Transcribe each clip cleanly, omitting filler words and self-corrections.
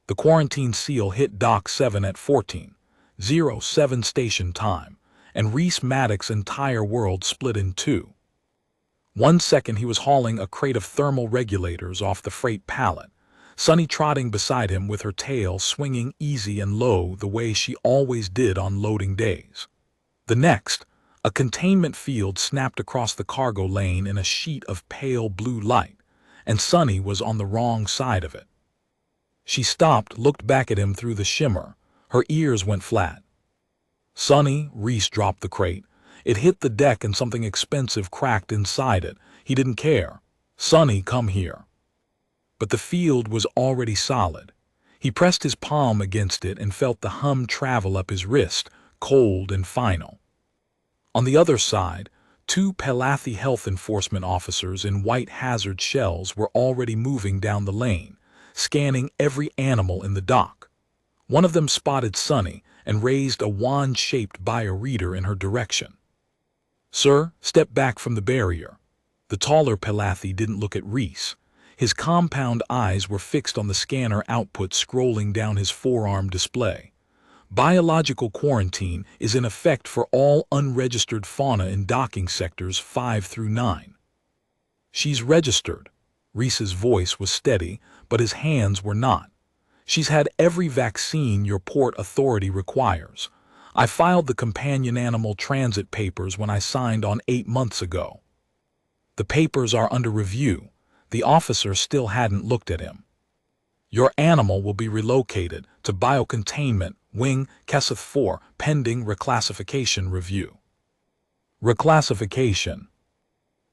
The quarantine seal hit Dock 7 at 14:07 station time, and Reese Maddox's entire world split in two. 1 second he was hauling a crate of thermal regulators off the freight pallet, Sunny trotting beside him with her tail swinging easy and low the way she always did on loading days. The next, a containment field snapped across the cargo lane in a sheet of pale blue light, and Sunny was on the wrong side of it. She stopped, looked back at him through the shimmer. Her ears went flat. "Sunny," Reese dropped the crate. It hit the deck and something expensive cracked inside it. He didn't care. "Sunny, come here." But the field was already solid. He pressed his palm against it and felt the hum travel up his wrist, cold and final. On the other side, two Pelathi health enforcement officers in white hazard shells were already moving down the lane, scanning every animal in the dock. One of them spotted Sunny and raised a wand-shaped bioreader in her direction. "Sir, step back from the barrier." The taller Pelathi didn't look at Reese. His compound eyes were fixed on the scanner output scrolling down his forearm display. "Biological quarantine is in effect for all unregistered fauna in docking sectors 5 through 9. "She's registered." Reese's voice was steady, but his hands were not. "She's had every vaccine your port authority requires. I filed the companion animal transit papers when I signed on 8 months ago." "The papers are under review." The officer still hadn't looked at him. "Your animal will be relocated to biocontainment Wing Keseth 4 pending reclassification review." Reclassification.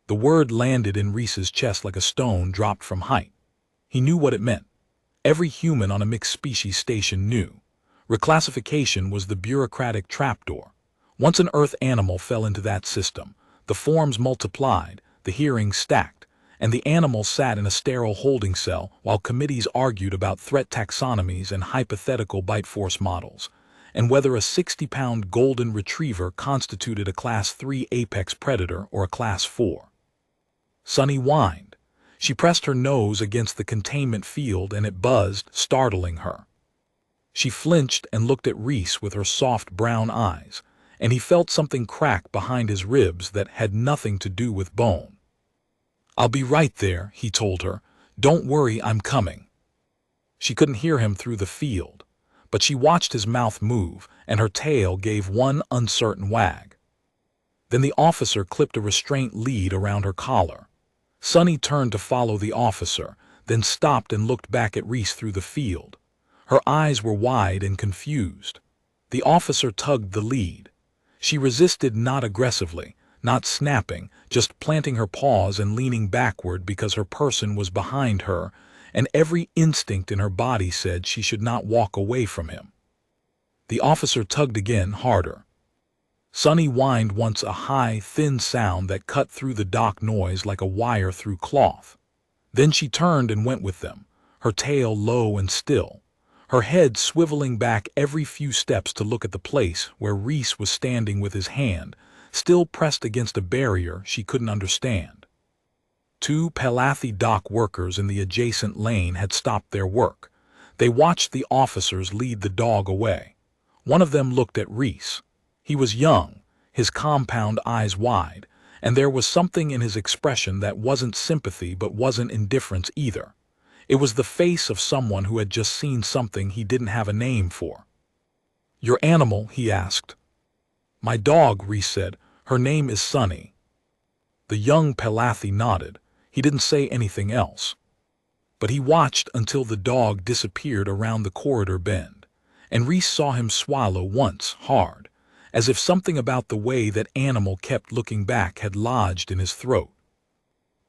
The word landed in Reese's chest like a stone dropped from height. He knew what it meant. Every human on a mixed-species station knew. Reclassification was the bureaucratic trapdoor. Once an Earth animal fell into that system, the forms multiplied, the hearings stacked, and the animal sat in a sterile holding cell while committees argued about threat taxonomies and hypothetical bite force models, and whether a 60-pound golden retriever constituted a Class 3 apex predator or a Class 4. Sunny whined. She pressed her nose against the containment field and it buzzed, startling her. She flinched and looked at Reese with her soft brown eyes, and he felt something crack behind his ribs that had nothing to do with bone. "I'll be right there," he told her. "Don't worry, I'm coming." She couldn't hear him through the field, but she watched his mouth move, and her tail gave one uncertain wag. Then the officer clipped a restraint lead around her collar. Sunny turned to follow the officer, then stopped and looked back at Reese through the field. Her eyes were wide and confused. The officer tugged the lead. She resisted, not aggressively, not snapping, just planting her paws and leaning backward because her person was behind her, and every instinct in her body said she should not walk away from him. The officer tugged again, harder. Sunny whined once, a high, thin sound that cut through the dock noise like a wire through cloth. Then she turned and went with them, her tail low and still, her head swiveling back every few steps to look at the place where Reese was standing with his hand, still pressed against a barrier she couldn't understand. Two Pelathi dock workers in the adjacent lane had stopped their work. They watched the officers lead the dog away. One of them looked at Reese. He was young, his compound eyes wide, and there was something in his expression that wasn't sympathy but wasn't indifference either. It was the face of someone who had just seen something he didn't have a name for. "Your animal?" he asked. "My dog," Reese said. "Her name is Sunny." The young Pelathi nodded. He didn't say anything else. But he watched until the dog disappeared around the corridor bend, and Reese saw him swallow once, hard, as if something about the way that animal kept looking back had lodged in his throat.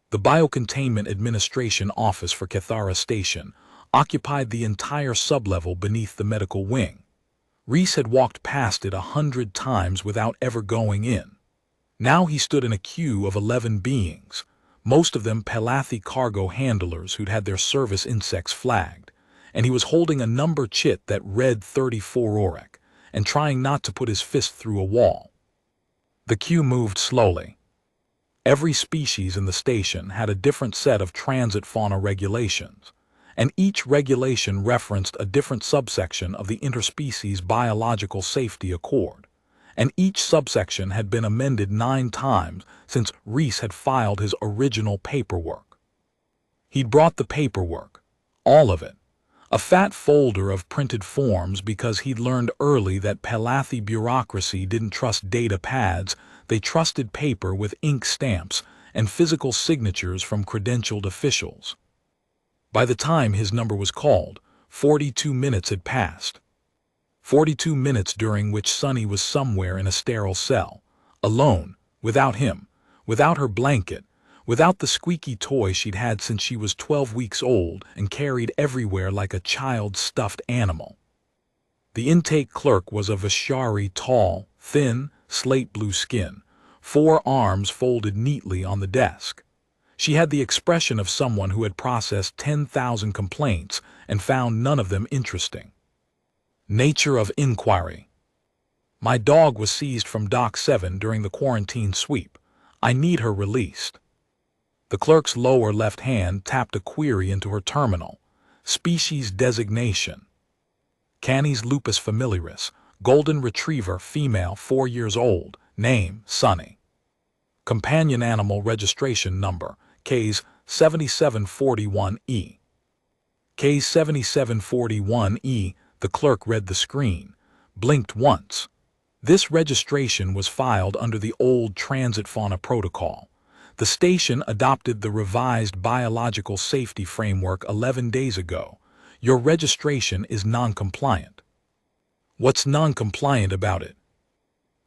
The Biocontainment Administration Office for Kethara Station occupied the entire sublevel beneath the medical wing. Reese had walked past it 100 times without ever going in. Now he stood in a queue of 11 beings, most of them Pelathi cargo handlers who'd had their service insects flagged, and he was holding a number chit that read 34 Auric, and trying not to put his fist through a wall. The queue moved slowly. Every species in the station had a different set of transit fauna regulations, and each regulation referenced a different subsection of the Interspecies Biological Safety Accord, and each subsection had been amended 9 times since Reese had filed his original paperwork. He'd brought the paperwork, all of it, a fat folder of printed forms, because he'd learned early that Pelathi bureaucracy didn't trust data pads, they trusted paper with ink stamps and physical signatures from credentialed officials. By the time his number was called, 42 minutes had passed. 42 minutes during which Sunny was somewhere in a sterile cell, alone, without him, without her blanket, without the squeaky toy she'd had since she was 12 weeks old and carried everywhere like a child's stuffed animal. The intake clerk was a Vishari, tall, thin, slate blue skin, 4 arms folded neatly on the desk. She had the expression of someone who had processed 10,000 complaints and found none of them interesting. Nature of inquiry. My dog was seized from Dock 7 during the quarantine sweep. I need her released. The clerk's lower left hand tapped a query into her terminal. Species designation: Canis lupus familiaris, golden retriever, female, 4 years old, name Sunny. Companion animal registration number, Ks 7741E. Ks 7741E. The clerk read the screen, blinked once. This registration was filed under the old transit fauna protocol. The station adopted the revised biological safety framework 11 days ago. Your registration is non-compliant. What's non-compliant about it?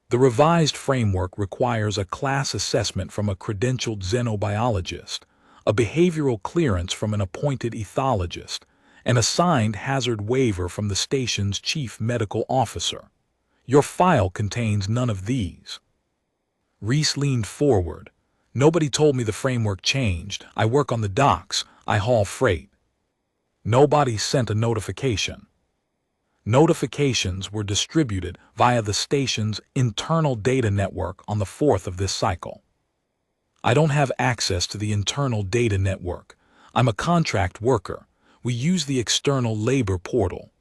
The revised framework requires a class assessment from a credentialed xenobiologist, a behavioral clearance from an appointed ethologist, and a signed hazard waiver from the station's chief medical officer. Your file contains none of these. Reese leaned forward. Nobody told me the framework changed. I work on the docks. I haul freight. Nobody sent a notification. Notifications were distributed via the station's internal data network on the 4th of this cycle. I don't have access to the internal data network. I'm a contract worker. We use the external labor portal.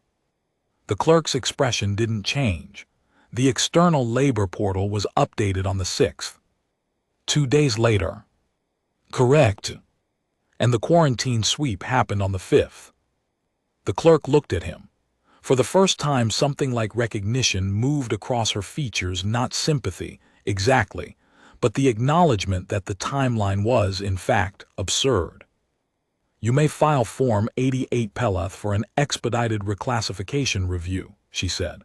The clerk's expression didn't change. The external labor portal was updated on the 6th. 2 days later. Correct. And the quarantine sweep happened on the 5th. The clerk looked at him. For the first time, something like recognition moved across her features, not sympathy, exactly, but the acknowledgement that the timeline was, in fact, absurd. You may file Form 88 Pelath for an expedited reclassification review, she said.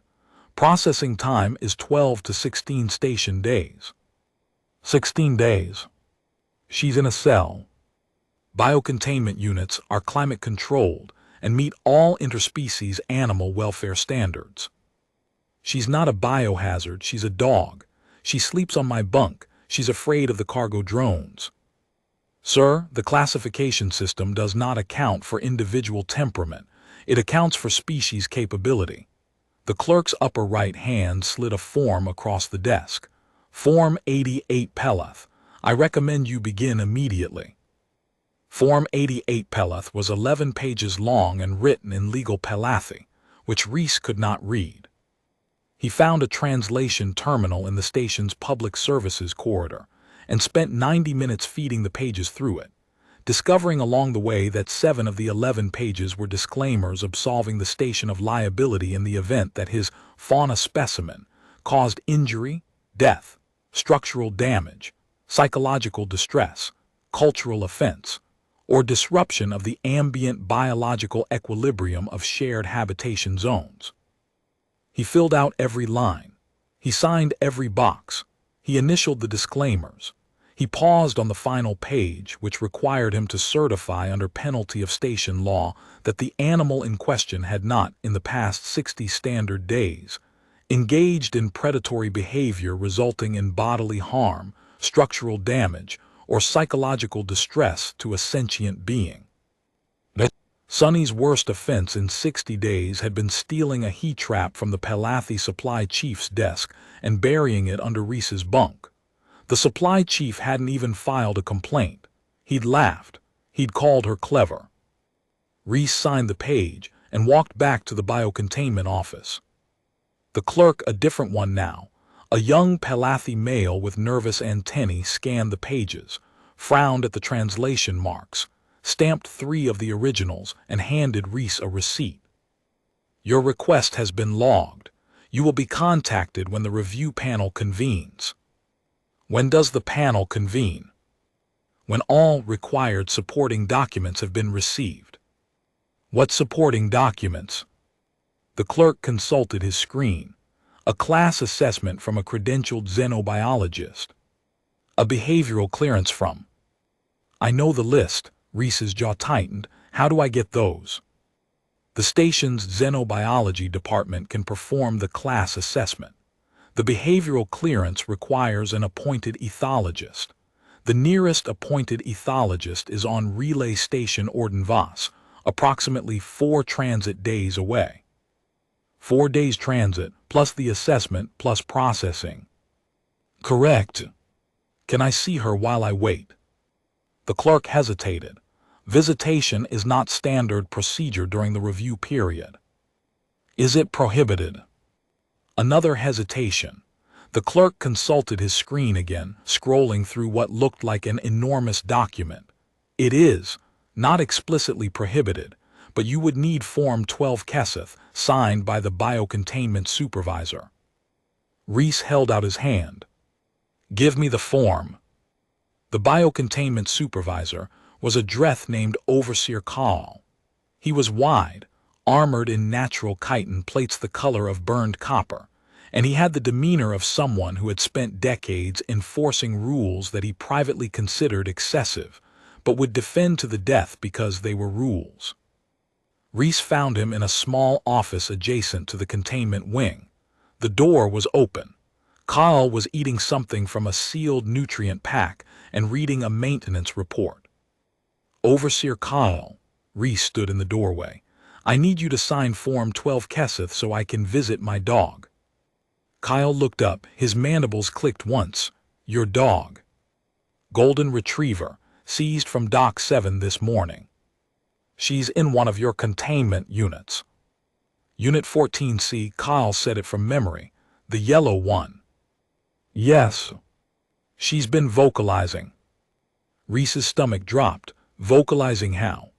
Processing time is 12 to 16 station days. 16 days. She's in a cell. Biocontainment units are climate controlled and meet all interspecies animal welfare standards. She's not a biohazard, she's a dog. She sleeps on my bunk. She's afraid of the cargo drones. Sir, the classification system does not account for individual temperament. It accounts for species capability. The clerk's upper right hand slid a form across the desk. Form 88 Pelath. I recommend you begin immediately. Form 88 Pelath was 11 pages long and written in legal Pelathi, which Reese could not read. He found a translation terminal in the station's public services corridor and spent 90 minutes feeding the pages through it, discovering along the way that 7 of the 11 pages were disclaimers absolving the station of liability in the event that his fauna specimen caused injury, death, structural damage, psychological distress, cultural offense, or disruption of the ambient biological equilibrium of shared habitation zones. He filled out every line. He signed every box. He initialed the disclaimers. He paused on the final page, which required him to certify under penalty of station law that the animal in question had not, in the past 60 standard days, engaged in predatory behavior resulting in bodily harm, structural damage, or psychological distress to a sentient being. Sunny's worst offense in 60 days had been stealing a heat trap from the Pelathi supply chief's desk and burying it under Reese's bunk. The supply chief hadn't even filed a complaint. He'd laughed. He'd called her clever. Reese signed the page and walked back to the biocontainment office. The clerk, a different one now, a young Palathi male with nervous antennae, scanned the pages, frowned at the translation marks, stamped 3 of the originals, and handed Reese a receipt. Your request has been logged. You will be contacted when the review panel convenes. When does the panel convene? When all required supporting documents have been received. What supporting documents? The clerk consulted his screen. A class assessment from a credentialed xenobiologist. A behavioral clearance from. I know the list. Reese's jaw tightened. How do I get those? The station's xenobiology department can perform the class assessment. The behavioral clearance requires an appointed ethologist. The nearest appointed ethologist is on Relay Station Ordenvas, approximately 4 transit days away. 4 days transit, plus the assessment, plus processing. Correct. Can I see her while I wait? The clerk hesitated. Visitation is not standard procedure during the review period. Is it prohibited? Another hesitation. The clerk consulted his screen again, scrolling through what looked like an enormous document. It is not explicitly prohibited, but you would need Form 12 Keseth, signed by the biocontainment supervisor. Reese held out his hand. Give me the form. The biocontainment supervisor was a Dreth named Overseer Kaal. He was wide, armored in natural chitin plates the color of burned copper, and he had the demeanor of someone who had spent decades enforcing rules that he privately considered excessive, but would defend to the death because they were rules. Reese found him in a small office adjacent to the containment wing. The door was open. Kaal was eating something from a sealed nutrient pack and reading a maintenance report. Overseer Kaal, Reese stood in the doorway. I need you to sign Form 12 Keseth so I can visit my dog. Kyle looked up, his mandibles clicked once. Your dog. Golden Retriever, seized from Dock 7 this morning. She's in one of your containment units. Unit 14C, Kyle said it from memory. The yellow one. Yes. She's been vocalizing. Reese's stomach dropped. Vocalizing how?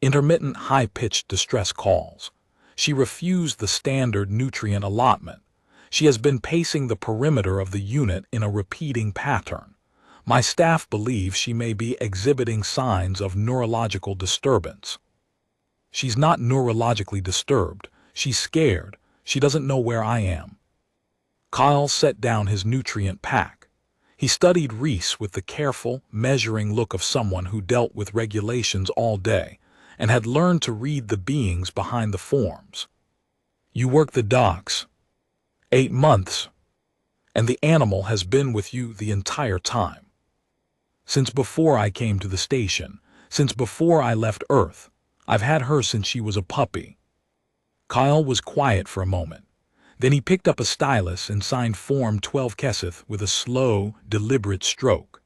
Intermittent high-pitched distress calls. She refused the standard nutrient allotment. She has been pacing the perimeter of the unit in a repeating pattern. My staff believes she may be exhibiting signs of neurological disturbance. She's not neurologically disturbed. She's scared. She doesn't know where I am. Kyle set down his nutrient pack. He studied Reese with the careful, measuring look of someone who dealt with regulations all day and had learned to read the beings behind the forms. You work the docks. 8 months. And the animal has been with you the entire time. Since before I came to the station, since before I left Earth, I've had her since she was a puppy. Kyle was quiet for a moment. Then he picked up a stylus and signed Form 12 Keseth with a slow, deliberate stroke.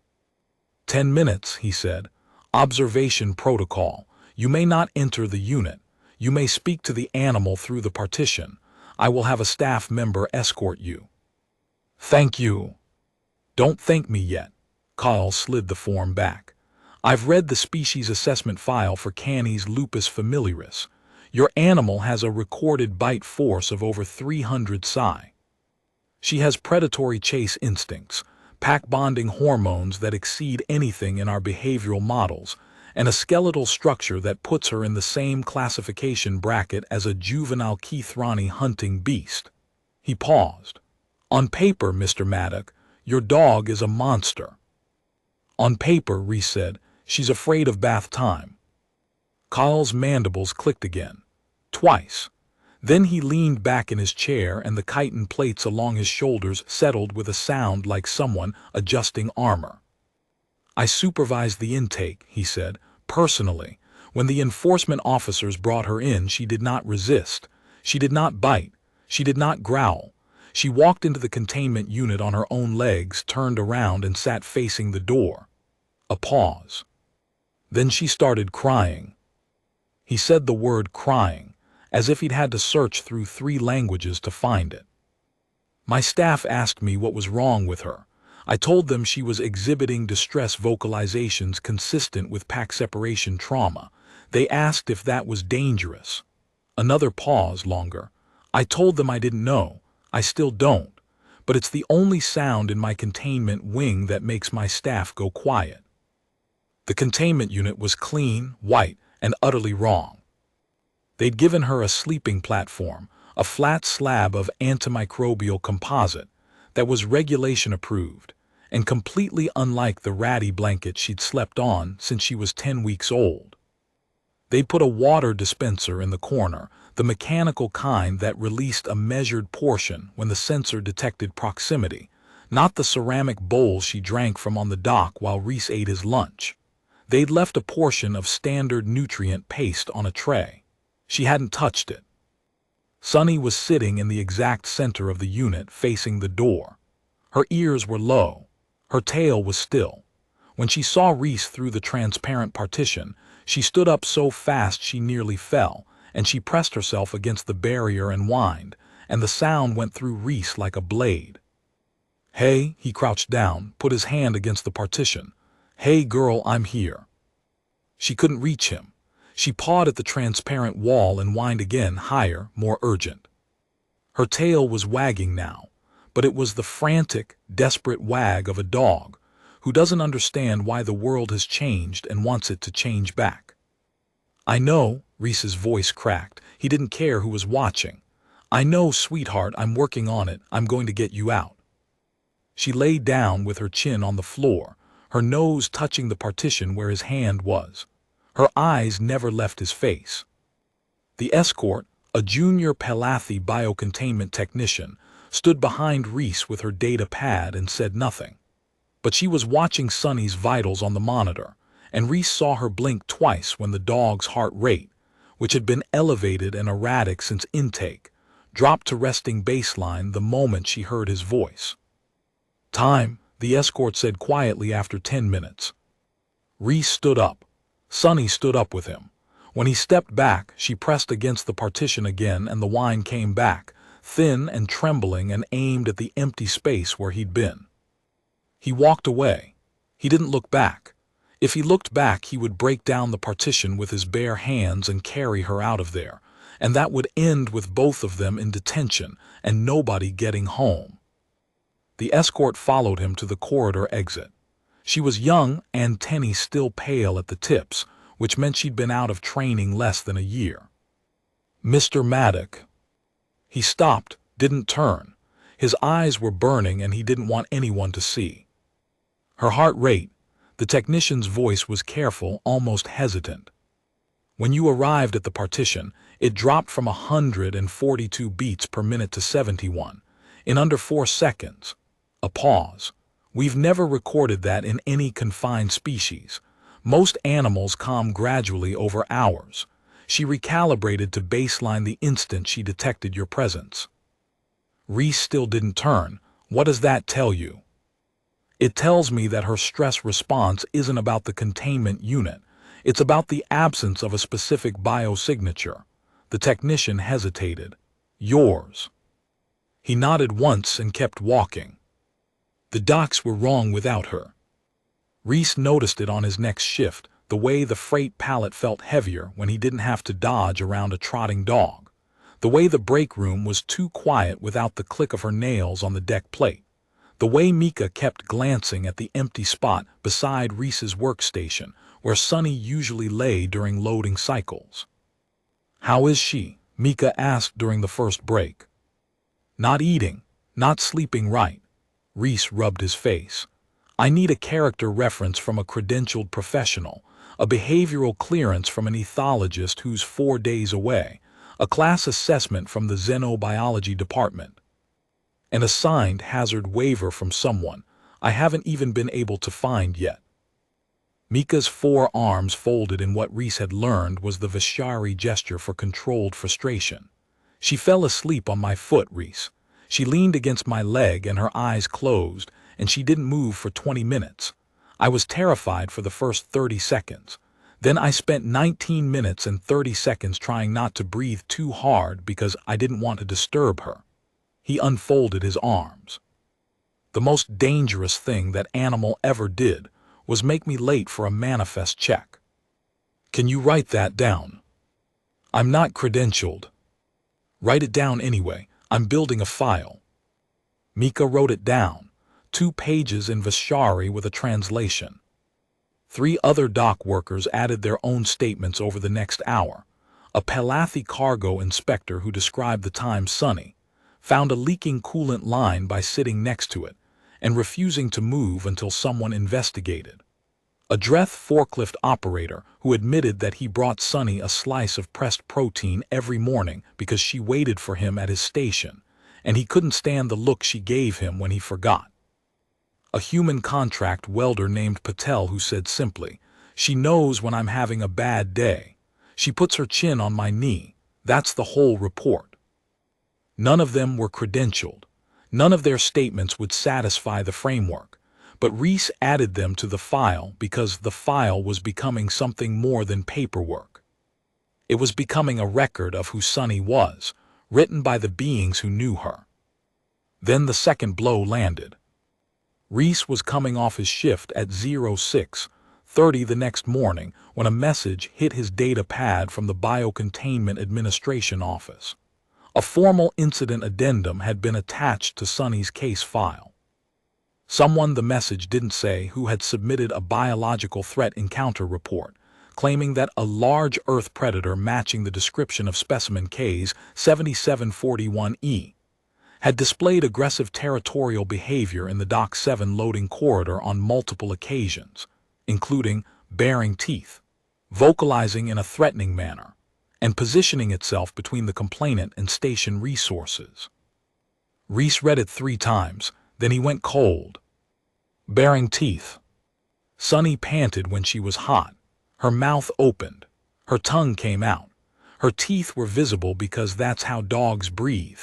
10 minutes, he said. Observation protocol. You may not enter the unit. You may speak to the animal through the partition. I will have a staff member escort you. Thank you. Don't thank me yet. Kyle slid the form back. I've read the species assessment file for Canis lupus familiaris. Your animal has a recorded bite force of over 300 psi. She has predatory chase instincts, pack-bonding hormones that exceed anything in our behavioral models, and a skeletal structure that puts her in the same classification bracket as a juvenile Keithrani hunting beast. He paused. On paper, Mr. Maddock, your dog is a monster. On paper, Reese said, she's afraid of bath time. Kyle's mandibles clicked again. Twice. Then he leaned back in his chair and the chitin plates along his shoulders settled with a sound like someone adjusting armor. I supervised the intake, he said, personally. When the enforcement officers brought her in, she did not resist. She did not bite. She did not growl. She walked into the containment unit on her own legs, turned around and sat facing the door. A pause. Then she started crying. He said the word crying, as if he'd had to search through 3 languages to find it. My staff asked me what was wrong with her. I told them she was exhibiting distress vocalizations consistent with pack separation trauma. They asked if that was dangerous. Another pause longer. I told them I didn't know. I still don't. But it's the only sound in my containment wing that makes my staff go quiet. The containment unit was clean, white, and utterly wrong. They'd given her a sleeping platform, a flat slab of antimicrobial composite that was regulation approved, and completely unlike the ratty blanket she'd slept on since she was 10 weeks old. They'd put a water dispenser in the corner, the mechanical kind that released a measured portion when the sensor detected proximity, not the ceramic bowl she drank from on the dock while Reese ate his lunch. They'd left a portion of standard nutrient paste on a tray. She hadn't touched it. Sunny was sitting in the exact center of the unit, facing the door. Her ears were low. Her tail was still. When she saw Reese through the transparent partition, she stood up so fast she nearly fell, and she pressed herself against the barrier and whined, and the sound went through Reese like a blade. "Hey," he crouched down, put his hand against the partition. "Hey girl, I'm here." She couldn't reach him. She pawed at the transparent wall and whined again, higher, more urgent. Her tail was wagging now, but it was the frantic, desperate wag of a dog who doesn't understand why the world has changed and wants it to change back. "I know," Reese's voice cracked. He didn't care who was watching. "I know, sweetheart, I'm working on it. I'm going to get you out." She lay down with her chin on the floor, her nose touching the partition where his hand was. Her eyes never left his face. The escort, a junior Palathi biocontainment technician, stood behind Reese with her data pad and said nothing. But she was watching Sunny's vitals on the monitor, and Reese saw her blink twice when the dog's heart rate, which had been elevated and erratic since intake, dropped to resting baseline the moment she heard his voice. "Time," the escort said quietly after 10 minutes. Reese stood up. Sunny stood up with him. When he stepped back, she pressed against the partition again and the whine came back, thin and trembling, and aimed at the empty space where he'd been. He walked away. He didn't look back. If he looked back, he would break down the partition with his bare hands and carry her out of there, and that would end with both of them in detention and nobody getting home. The escort followed him to the corridor exit. She was young, antennae still pale at the tips, which meant she'd been out of training less than a year. "Mr. Maddock." He stopped, didn't turn. His eyes were burning and he didn't want anyone to see. Her heart rate, the technician's voice was careful, almost hesitant. "When you arrived at the partition, it dropped from 142 beats per minute to 71, in under 4 seconds. A pause. We've never recorded that in any confined species. Most animals calm gradually over hours. She recalibrated to baseline the instant she detected your presence." Reese still didn't turn. "What does that tell you?" "It tells me that her stress response isn't about the containment unit. It's about the absence of a specific biosignature." The technician hesitated. "Yours." He nodded once and kept walking. The docks were wrong without her. Reese noticed it on his next shift, the way the freight pallet felt heavier when he didn't have to dodge around a trotting dog, the way the break room was too quiet without the click of her nails on the deck plate, the way Mika kept glancing at the empty spot beside Reese's workstation where Sunny usually lay during loading cycles. "How is she?" Mika asked during the first break. "Not eating, not sleeping right." Reese rubbed his face. "I need a character reference from a credentialed professional, a behavioral clearance from an ethologist who's 4 days away, a class assessment from the xenobiology department, and a signed hazard waiver from someone I haven't even been able to find yet." Mika's 4 arms folded in what Reese had learned was the Vishari gesture for controlled frustration. "She fell asleep on my foot, Reese. She leaned against my leg and her eyes closed, and she didn't move for 20 minutes. I was terrified for the first 30 seconds. Then I spent 19 minutes and 30 seconds trying not to breathe too hard because I didn't want to disturb her. He unfolded his arms. The most dangerous thing that animal ever did was make me late for a manifest check. Can you write that down? I'm not credentialed. Write it down anyway. I'm building a file. Mika wrote it down, 2 pages in Vishari with a translation. 3 other dock workers added their own statements over the next hour. A Palathi cargo inspector who described the time Sunny found a leaking coolant line by sitting next to it and refusing to move until someone investigated. A Dreth forklift operator who admitted that he brought Sunny a slice of pressed protein every morning because she waited for him at his station, and he couldn't stand the look she gave him when he forgot. A human contract welder named Patel who said simply, "She knows when I'm having a bad day. She puts her chin on my knee. That's the whole report." None of them were credentialed. None of their statements would satisfy the framework. But Reese added them to the file because the file was becoming something more than paperwork. It was becoming a record of who Sunny was, written by the beings who knew her. Then the second blow landed. Reese was coming off his shift at 06:30 the next morning when a message hit his data pad from the Biocontainment Administration Office. A formal incident addendum had been attached to Sunny's case file. Someone, the message didn't say who, had submitted a biological threat encounter report, claiming that a large Earth predator matching the description of specimen Ks 7741E had displayed aggressive territorial behavior in the Dock 7 loading corridor on multiple occasions, including baring teeth, vocalizing in a threatening manner, and positioning itself between the complainant and station resources. Reese read it 3 times, then he went cold. Baring teeth. Sunny panted when she was hot. Her mouth opened. Her tongue came out. Her teeth were visible because that's how dogs breathe.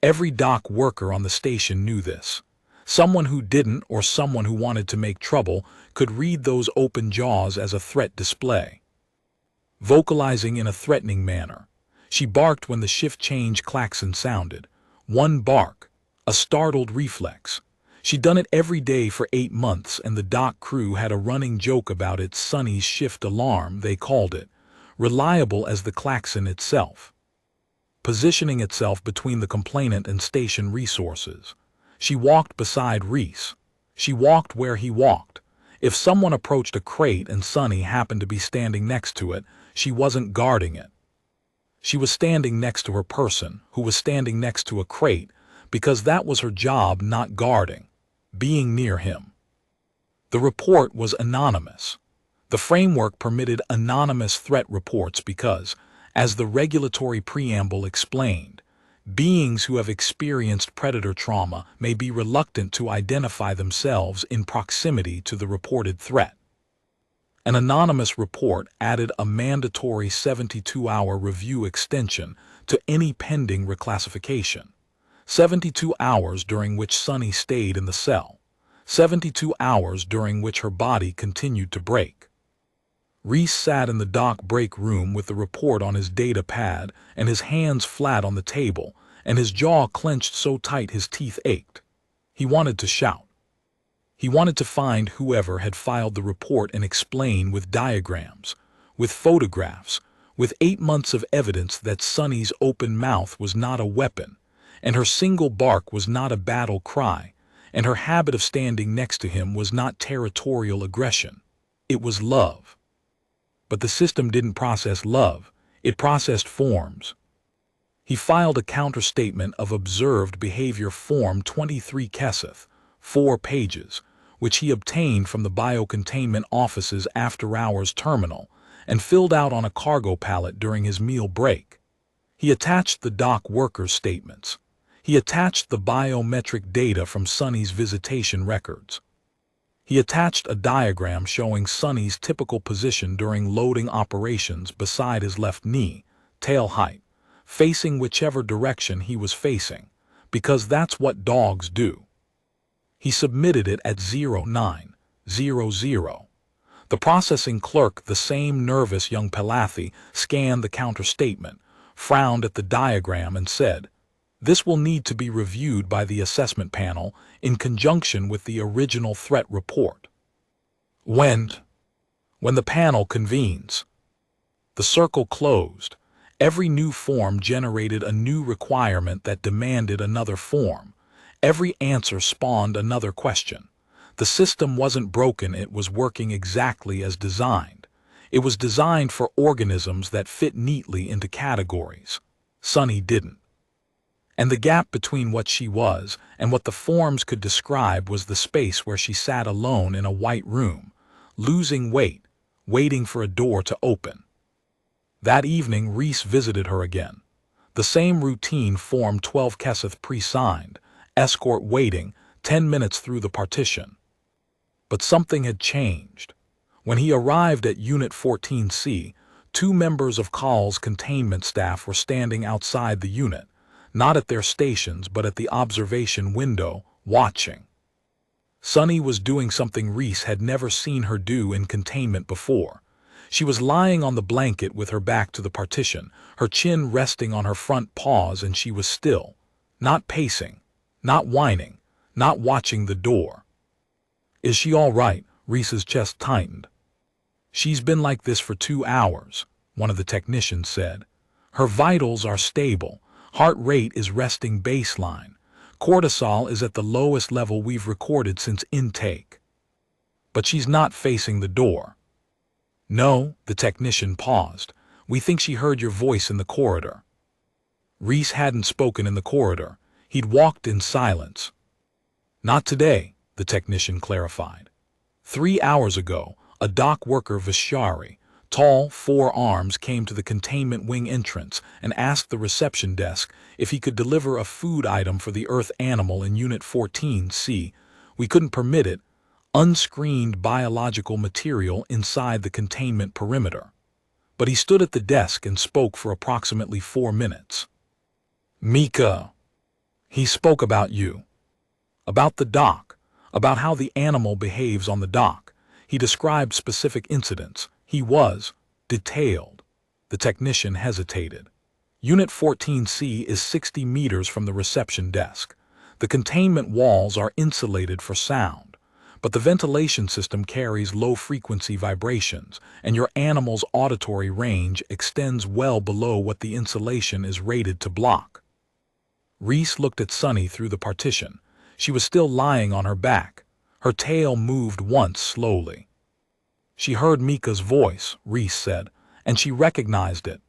Every dock worker on the station knew this. Someone who didn't, or someone who wanted to make trouble, could read those open jaws as a threat display. Vocalizing in a threatening manner, she barked when the shift change klaxon sounded. One bark, a startled reflex. She'd done it every day for 8 months, and the dock crew had a running joke about it. Sunny's shift alarm, they called it, reliable as the klaxon itself. Positioning itself between the complainant and station resources. She walked beside Reese. She walked where he walked. If someone approached a crate and Sunny happened to be standing next to it, she wasn't guarding it. She was standing next to her person, who was standing next to a crate, because that was her job, not guarding, being near him. The report was anonymous. The framework permitted anonymous threat reports because, as the regulatory preamble explained, beings who have experienced predator trauma may be reluctant to identify themselves in proximity to the reported threat. An anonymous report added a mandatory 72-hour review extension to any pending reclassification. 72 hours during which Sunny stayed in the cell. 72 hours during which her body continued to break. Reese sat in the dock break room with the report on his data pad and his hands flat on the table, and his jaw clenched so tight his teeth ached. He wanted to shout. He wanted to find whoever had filed the report and explain with diagrams, with photographs, with 8 months of evidence that Sunny's open mouth was not a weapon, and her single bark was not a battle cry, and her habit of standing next to him was not territorial aggression. It was love. But the system didn't process love, it processed forms. He filed a counterstatement of observed behavior form 23 Keseth, 4 pages, which he obtained from the Biocontainment Office's after-hours terminal and filled out on a cargo pallet during his meal break. He attached the dock workers' statements. He attached the biometric data from Sunny's visitation records. He attached a diagram showing Sunny's typical position during loading operations beside his left knee, tail height, facing whichever direction he was facing, because that's what dogs do. He submitted it at 0900. The processing clerk, the same nervous young Palathi, scanned the counter-statement, frowned at the diagram and said, "This will need to be reviewed by the assessment panel in conjunction with the original threat report." When the panel convenes. The circle closed. Every new form generated a new requirement that demanded another form. Every answer spawned another question. The system wasn't broken, it was working exactly as designed. It was designed for organisms that fit neatly into categories. Sunny didn't. And the gap between what she was and what the forms could describe was the space where she sat alone in a white room, losing weight, waiting for a door to open. That evening, Reese visited her again. The same routine, form 12 Keseth pre-signed, escort waiting, 10 minutes through the partition. But something had changed. When he arrived at Unit 14C, 2 members of Call's containment staff were standing outside the unit, not at their stations but at the observation window, watching. Sunny was doing something Reese had never seen her do in containment before. She was lying on the blanket with her back to the partition, her chin resting on her front paws, and she was still, not pacing, not whining, not watching the door. "Is she all right?" Reese's chest tightened. "She's been like this for 2 hours," one of the technicians said. "Her vitals are stable, heart rate is resting baseline, cortisol is at the lowest level we've recorded since intake. But she's not facing the door." "No," the technician paused. "We think she heard your voice in the corridor." Reese hadn't spoken in the corridor. He'd walked in silence. "Not today," the technician clarified. 3 hours ago, a dock worker Vishari, tall, 4 arms, came to the containment wing entrance and asked the reception desk if he could deliver a food item for the Earth animal in Unit 14C. We couldn't permit it. Unscreened biological material inside the containment perimeter. But he stood at the desk and spoke for approximately 4 minutes. "Mika," he spoke about you. About the dock. About how the animal behaves on the dock. He described specific incidents. He was detailed. The technician hesitated. Unit 14C is 60 meters from the reception desk. The containment walls are insulated for sound, but the ventilation system carries low-frequency vibrations, and your animal's auditory range extends well below what the insulation is rated to block. Reese looked at Sunny through the partition. She was still lying on her back. Her tail moved once slowly. "She heard Mika's voice," Reese said, "and she recognized it."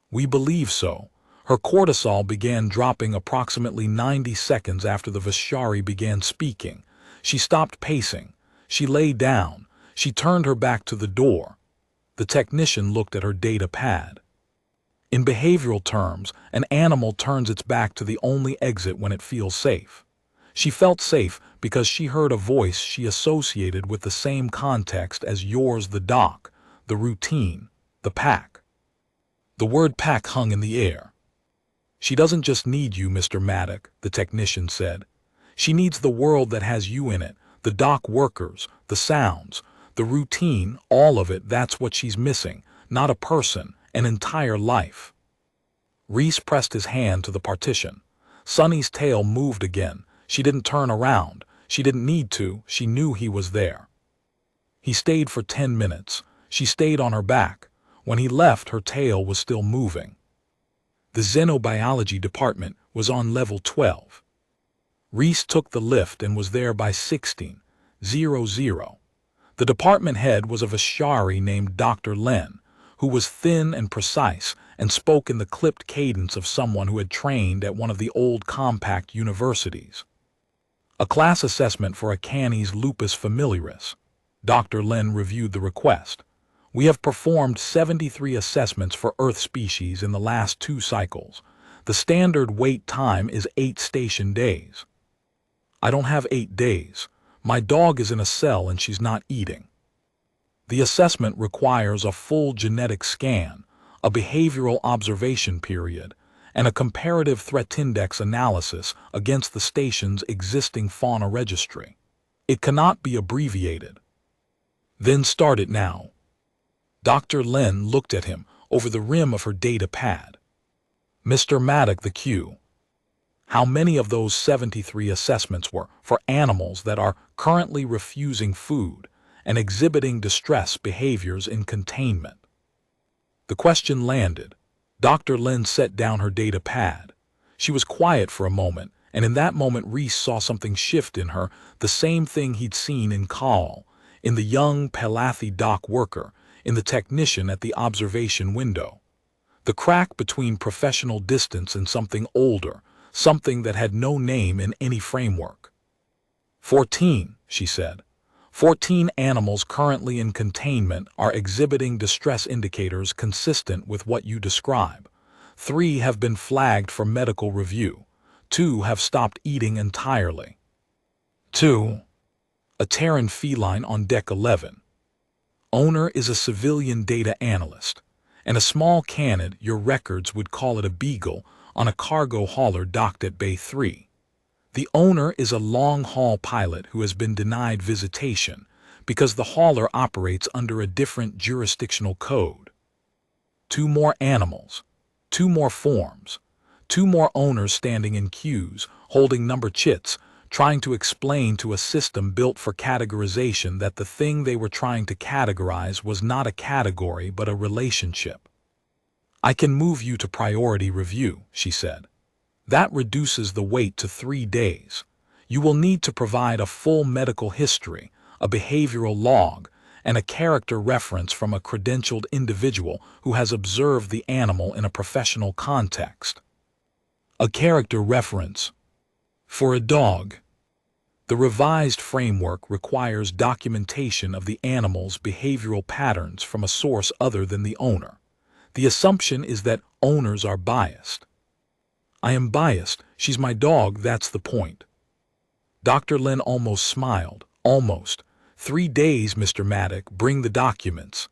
"We believe so. Her cortisol began dropping approximately 90 seconds after the Vishari began speaking. She stopped pacing. She lay down. She turned her back to the door." The technician looked at her data pad. "In behavioral terms, an animal turns its back to the only exit when it feels safe. She felt safe because she heard a voice she associated with the same context as yours, the dock, the routine, the pack." The word pack hung in the air. "She doesn't just need you, Mr. Maddock," the technician said. "She needs the world that has you in it, the dock workers, the sounds, the routine, all of it. That's what she's missing, not a person, an entire life." Reese pressed his hand to the partition. Sunny's tail moved again. She didn't turn around. She didn't need to. She knew he was there. He stayed for 10 minutes. She stayed on her back. When he left, her tail was still moving. The xenobiology department was on level 12. Reese took the lift and was there by 16:00. The department head was a Vishari named Dr. Len, who was thin and precise and spoke in the clipped cadence of someone who had trained at one of the old compact universities. "A class assessment for a Canis lupus familiaris." Dr. Len reviewed the request. "We have performed 73 assessments for Earth species in the last 2 cycles. The standard wait time is 8 station days." "I don't have 8 days. My dog is in a cell and she's not eating." "The assessment requires a full genetic scan, a behavioral observation period, and a comparative threat index analysis against the station's existing fauna registry. It cannot be abbreviated." Then start it now. Dr. Lin looked at him over the rim of her data pad. Mr. Maddock, the Q. How many of those 73 assessments were for animals that are currently refusing food and exhibiting distress behaviors in containment? The question landed. Dr. Lin set down her data pad. She was quiet for a moment, and in that moment Reese saw something shift in her, the same thing he'd seen in Call, in the young Palathi dock worker, in the technician at the observation window. The crack between professional distance and something older, something that had no name in any framework. 14, she said. 14 animals currently in containment are exhibiting distress indicators consistent with what you describe. 3 have been flagged for medical review. 2 have stopped eating entirely. 2. A Terran feline on deck 11. Owner is a civilian data analyst, and a small canid, your records would call it a beagle, on a cargo hauler docked at Bay 3. The owner is a long-haul pilot who has been denied visitation because the hauler operates under a different jurisdictional code. 2 more animals, 2 more forms, 2 more owners standing in queues, holding number chits, trying to explain to a system built for categorization that the thing they were trying to categorize was not a category but a relationship. I can move you to priority review, she said. That reduces the wait to 3 days. You will need to provide a full medical history, a behavioral log, and a character reference from a credentialed individual who has observed the animal in a professional context. A character reference. For a dog. The revised framework requires documentation of the animal's behavioral patterns from a source other than the owner. The assumption is that owners are biased. I am biased. She's my dog, that's the point. Dr. Lin almost smiled. Almost. 3 days, Mr. Maddock, bring the documents.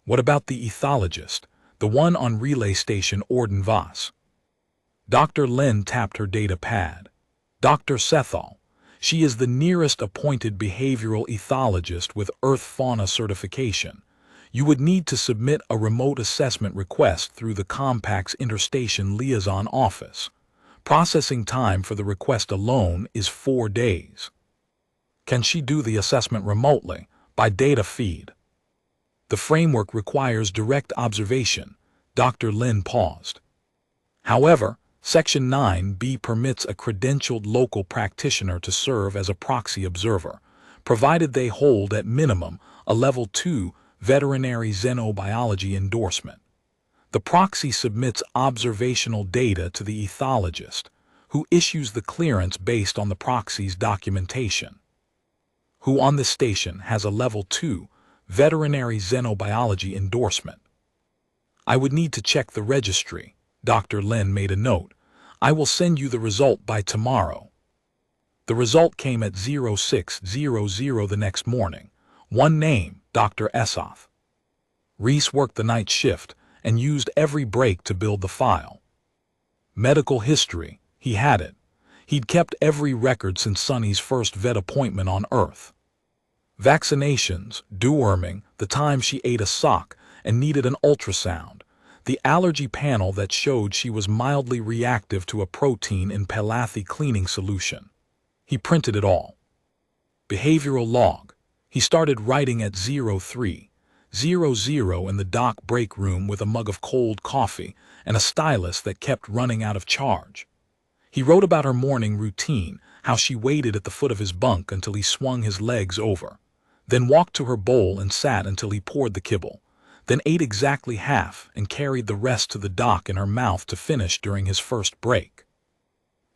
What about the ethologist, the one on relay station Orden Voss? Dr. Lin tapped her data pad. Dr. Sethal. She is the nearest appointed behavioral ethologist with Earth Fauna certification. You would need to submit a remote assessment request through the Compact's Interstation Liaison Office. Processing time for the request alone is 4 days. Can she do the assessment remotely, by data feed? The framework requires direct observation. Dr. Lin paused. However, Section 9b permits a credentialed local practitioner to serve as a proxy observer, provided they hold at minimum a Level 2 veterinary xenobiology endorsement. The proxy submits observational data to the ethologist, who issues the clearance based on the proxy's documentation. Who on the station has a Level 2 veterinary xenobiology endorsement? I would need to check the registry. Dr. Lin made a note. I will send you the result by tomorrow. The result came at 0600 the next morning. One name, Dr. Esoth. Reese worked the night shift and used every break to build the file. Medical history, he had it. He'd kept every record since Sonny's first vet appointment on Earth. Vaccinations, deworming, the time she ate a sock and needed an ultrasound, the allergy panel that showed she was mildly reactive to a protein in Palathi cleaning solution. He printed it all. Behavioral log. He started writing at 0300 in the dock break room with a mug of cold coffee and a stylus that kept running out of charge. He wrote about her morning routine, how she waited at the foot of his bunk until he swung his legs over, then walked to her bowl and sat until he poured the kibble, then ate exactly half and carried the rest to the dock in her mouth to finish during his first break.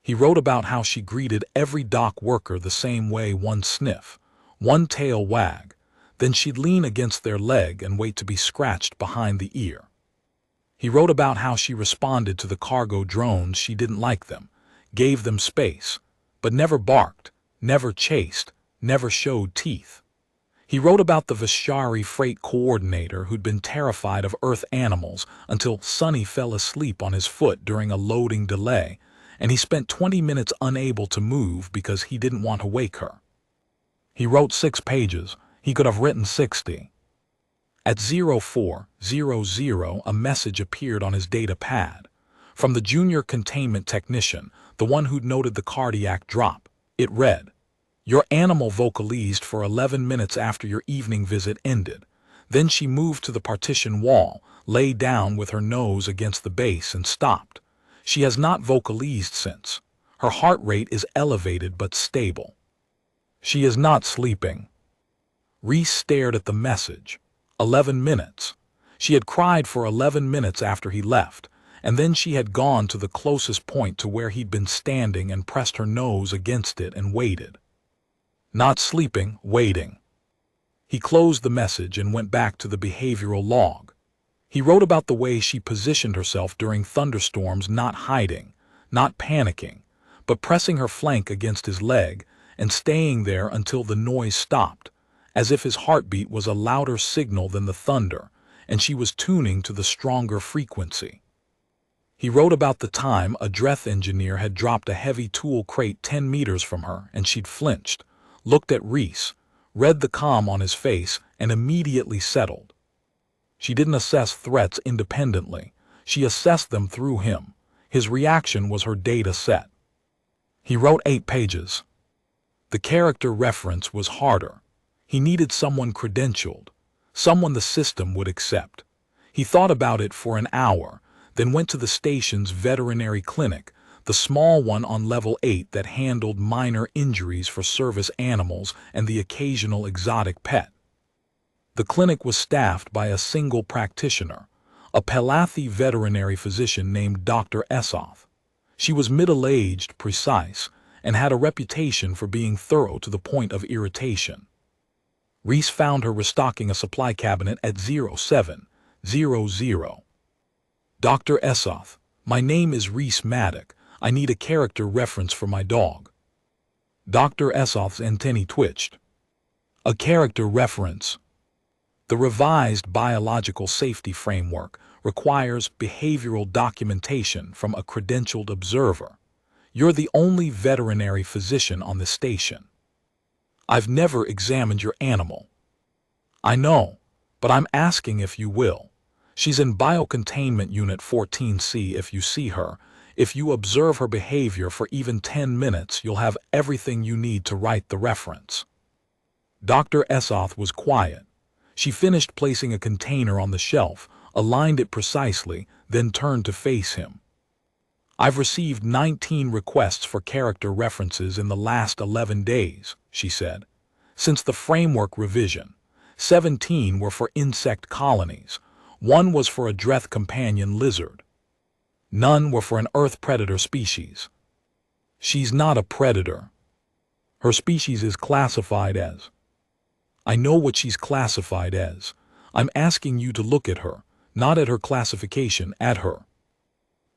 He wrote about how she greeted every dock worker the same way, one sniff, one tail wag, then she'd lean against their leg and wait to be scratched behind the ear. He wrote about how she responded to the cargo drones. She didn't like them, gave them space, but never barked, never chased, never showed teeth. He wrote about the Vishari freight coordinator who'd been terrified of Earth animals until Sonny fell asleep on his foot during a loading delay, and he spent 20 minutes unable to move because he didn't want to wake her. He wrote 6 pages. He could have written 60. At 0400, a message appeared on his data pad. From the junior containment technician, the one who'd noted the cardiac drop. It read, "Your animal vocalized for 11 minutes after your evening visit ended. Then she moved to the partition wall, lay down with her nose against the base and stopped. She has not vocalized since. Her heart rate is elevated but stable. She is not sleeping." Reese stared at the message. 11 minutes. She had cried for 11 minutes after he left, and then she had gone to the closest point to where he'd been standing and pressed her nose against it and waited. Not sleeping, waiting. He closed the message and went back to the behavioral log. He wrote about the way she positioned herself during thunderstorms, not hiding, not panicking, but pressing her flank against his leg and staying there until the noise stopped, as if his heartbeat was a louder signal than the thunder, and she was tuning to the stronger frequency. He wrote about the time a Dreth engineer had dropped a heavy tool crate 10 meters from her and she'd flinched, looked at Reese, read the calm on his face, and immediately settled. She didn't assess threats independently. She assessed them through him. His reaction was her data set. He wrote 8 pages. The character reference was harder. He needed someone credentialed, someone the system would accept. He thought about it for an hour, then went to the station's veterinary clinic, the small one on level 8 that handled minor injuries for service animals and the occasional exotic pet. The clinic was staffed by a single practitioner, a Pelathi veterinary physician named Dr. Essoth. She was middle-aged, precise, and had a reputation for being thorough to the point of irritation. Reese found her restocking a supply cabinet at 0700. "Dr. Essoth, my name is Reese Maddock. I need a character reference for my dog." Dr. Essoth's antennae twitched. "A character reference. The revised biological safety framework requires behavioral documentation from a credentialed observer. You're the only veterinary physician on the station. I've never examined your animal." "I know, but I'm asking if you will. She's in biocontainment unit 14C. If you see her, if you observe her behavior for even 10 minutes, you'll have everything you need to write the reference." Dr. Essoth was quiet. She finished placing a container on the shelf, aligned it precisely, then turned to face him. "I've received 19 requests for character references in the last 11 days, she said. "Since the framework revision, 17 were for insect colonies. 1 was for a Dreth companion lizard. None were for an Earth predator species." "She's not a predator. Her species is classified as—" "I know what she's classified as. I'm asking you to look at her, not at her classification, at her."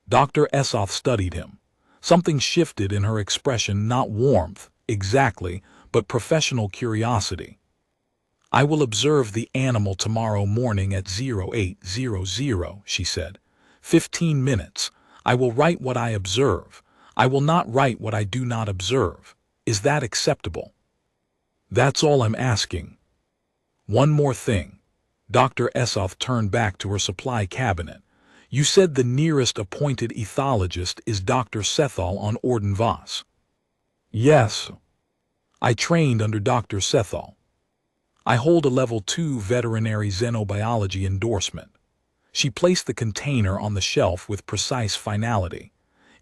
Dr. Essoth studied him. Something shifted in her expression, not warmth, exactly, but professional curiosity. "I will observe the animal tomorrow morning at 0800, she said. 15 minutes. I will write what I observe. I will not write what I do not observe. Is that acceptable?" "That's all I'm asking." "One more thing." Dr. Essoth turned back to her supply cabinet. "You said the nearest appointed ethologist is Dr. Sethal on Orden Voss." "Yes. I trained under Dr. Sethal. I hold a level 2 veterinary xenobiology endorsement." She placed the container on the shelf with precise finality.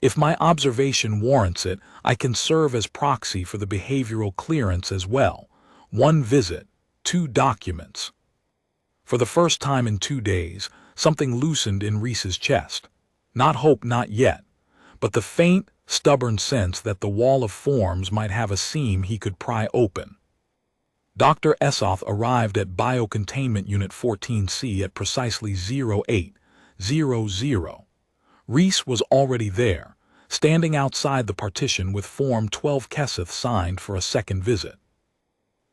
"If my observation warrants it, I can serve as proxy for the behavioral clearance as well. 1 visit, 2 documents." For the first time in 2 days, something loosened in Reese's chest. Not hope, not yet, but the faint, stubborn sense that the wall of forms might have a seam he could pry open. Dr. Essoth arrived at biocontainment unit 14C at precisely 0800. Reese was already there, standing outside the partition with Form 12 Kesseth signed for a second visit.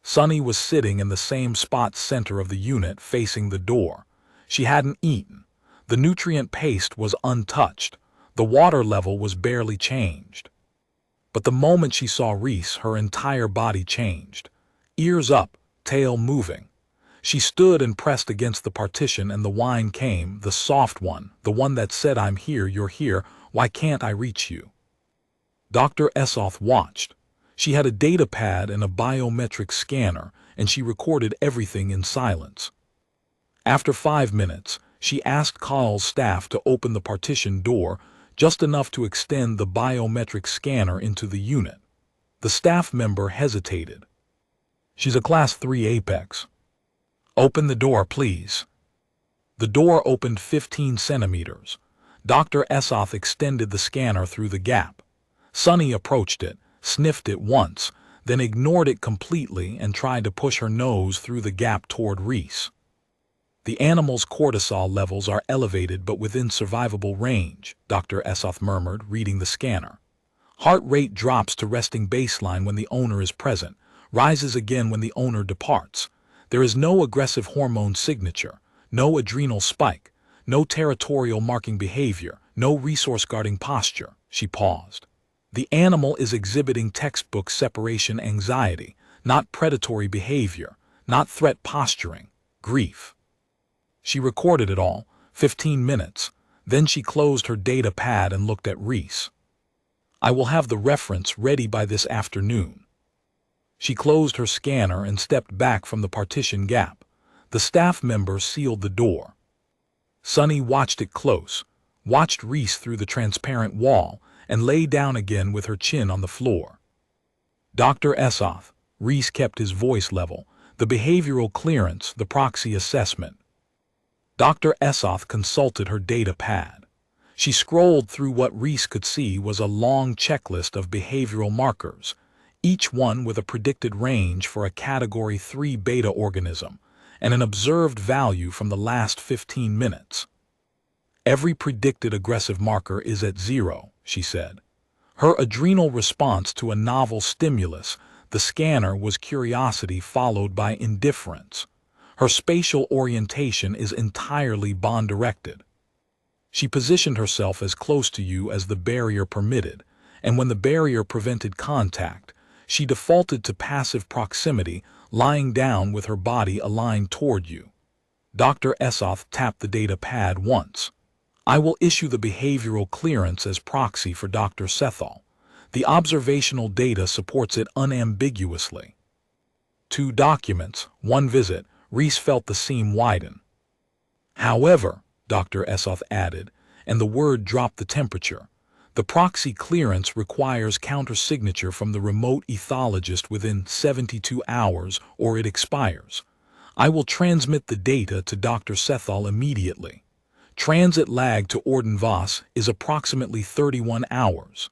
Sunny was sitting in the same spot center of the unit facing the door. She hadn't eaten. The nutrient paste was untouched. The water level was barely changed. But the moment she saw Reese, her entire body changed. Ears up, tail moving. She stood and pressed against the partition, and the whine came, the soft one, the one that said, "I'm here, you're here, why can't I reach you?" Dr. Essoth watched. She had a data pad and a biometric scanner, and she recorded everything in silence. After 5 minutes, she asked Carl's staff to open the partition door, just enough to extend the biometric scanner into the unit. The staff member hesitated. "She's a Class 3 Apex. Open the door, please." The door opened 15 centimeters. Dr. Essoth extended the scanner through the gap. Sunny approached it, sniffed it once, then ignored it completely and tried to push her nose through the gap toward Reese. "The animal's cortisol levels are elevated but within survivable range," Dr. Essoth murmured, reading the scanner. "Heart rate drops to resting baseline when the owner is present, rises again when the owner departs. There is no aggressive hormone signature, no adrenal spike, no territorial marking behavior, no resource guarding posture." She paused. "The animal is exhibiting textbook separation anxiety, not predatory behavior, not threat posturing, grief." She recorded it all, 15 minutes. Then she closed her data pad and looked at Reese. "I will have the reference ready by this afternoon." She closed her scanner and stepped back from the partition gap. The staff member sealed the door. Sunny watched it close, watched Reese through the transparent wall, and lay down again with her chin on the floor. "Dr. Essoth," Reese kept his voice level, "the behavioral clearance, the proxy assessment." Dr. Essoth consulted her data pad. She scrolled through what Reese could see was a long checklist of behavioral markers, each one with a predicted range for a Category 3 beta organism, and an observed value from the last 15 minutes. "Every predicted aggressive marker is at 0, she said. Her adrenal response to a novel stimulus, the scanner, was curiosity followed by indifference. Her spatial orientation is entirely bond-directed. She positioned herself as close to you as the barrier permitted, and when the barrier prevented contact, she defaulted to passive proximity, lying down with her body aligned toward you." Dr. Essoth tapped the data pad once. "I will issue the behavioral clearance as proxy for Dr. Sethal. The observational data supports it unambiguously." 2 documents, 1 visit. Reese felt the seam widen. "However," Dr. Essoth added, and the word dropped the temperature, "the proxy clearance requires countersignature from the remote ethologist within 72 hours or it expires. I will transmit the data to Dr. Sethal immediately. Transit lag to Orden-Voss is approximately 31 hours.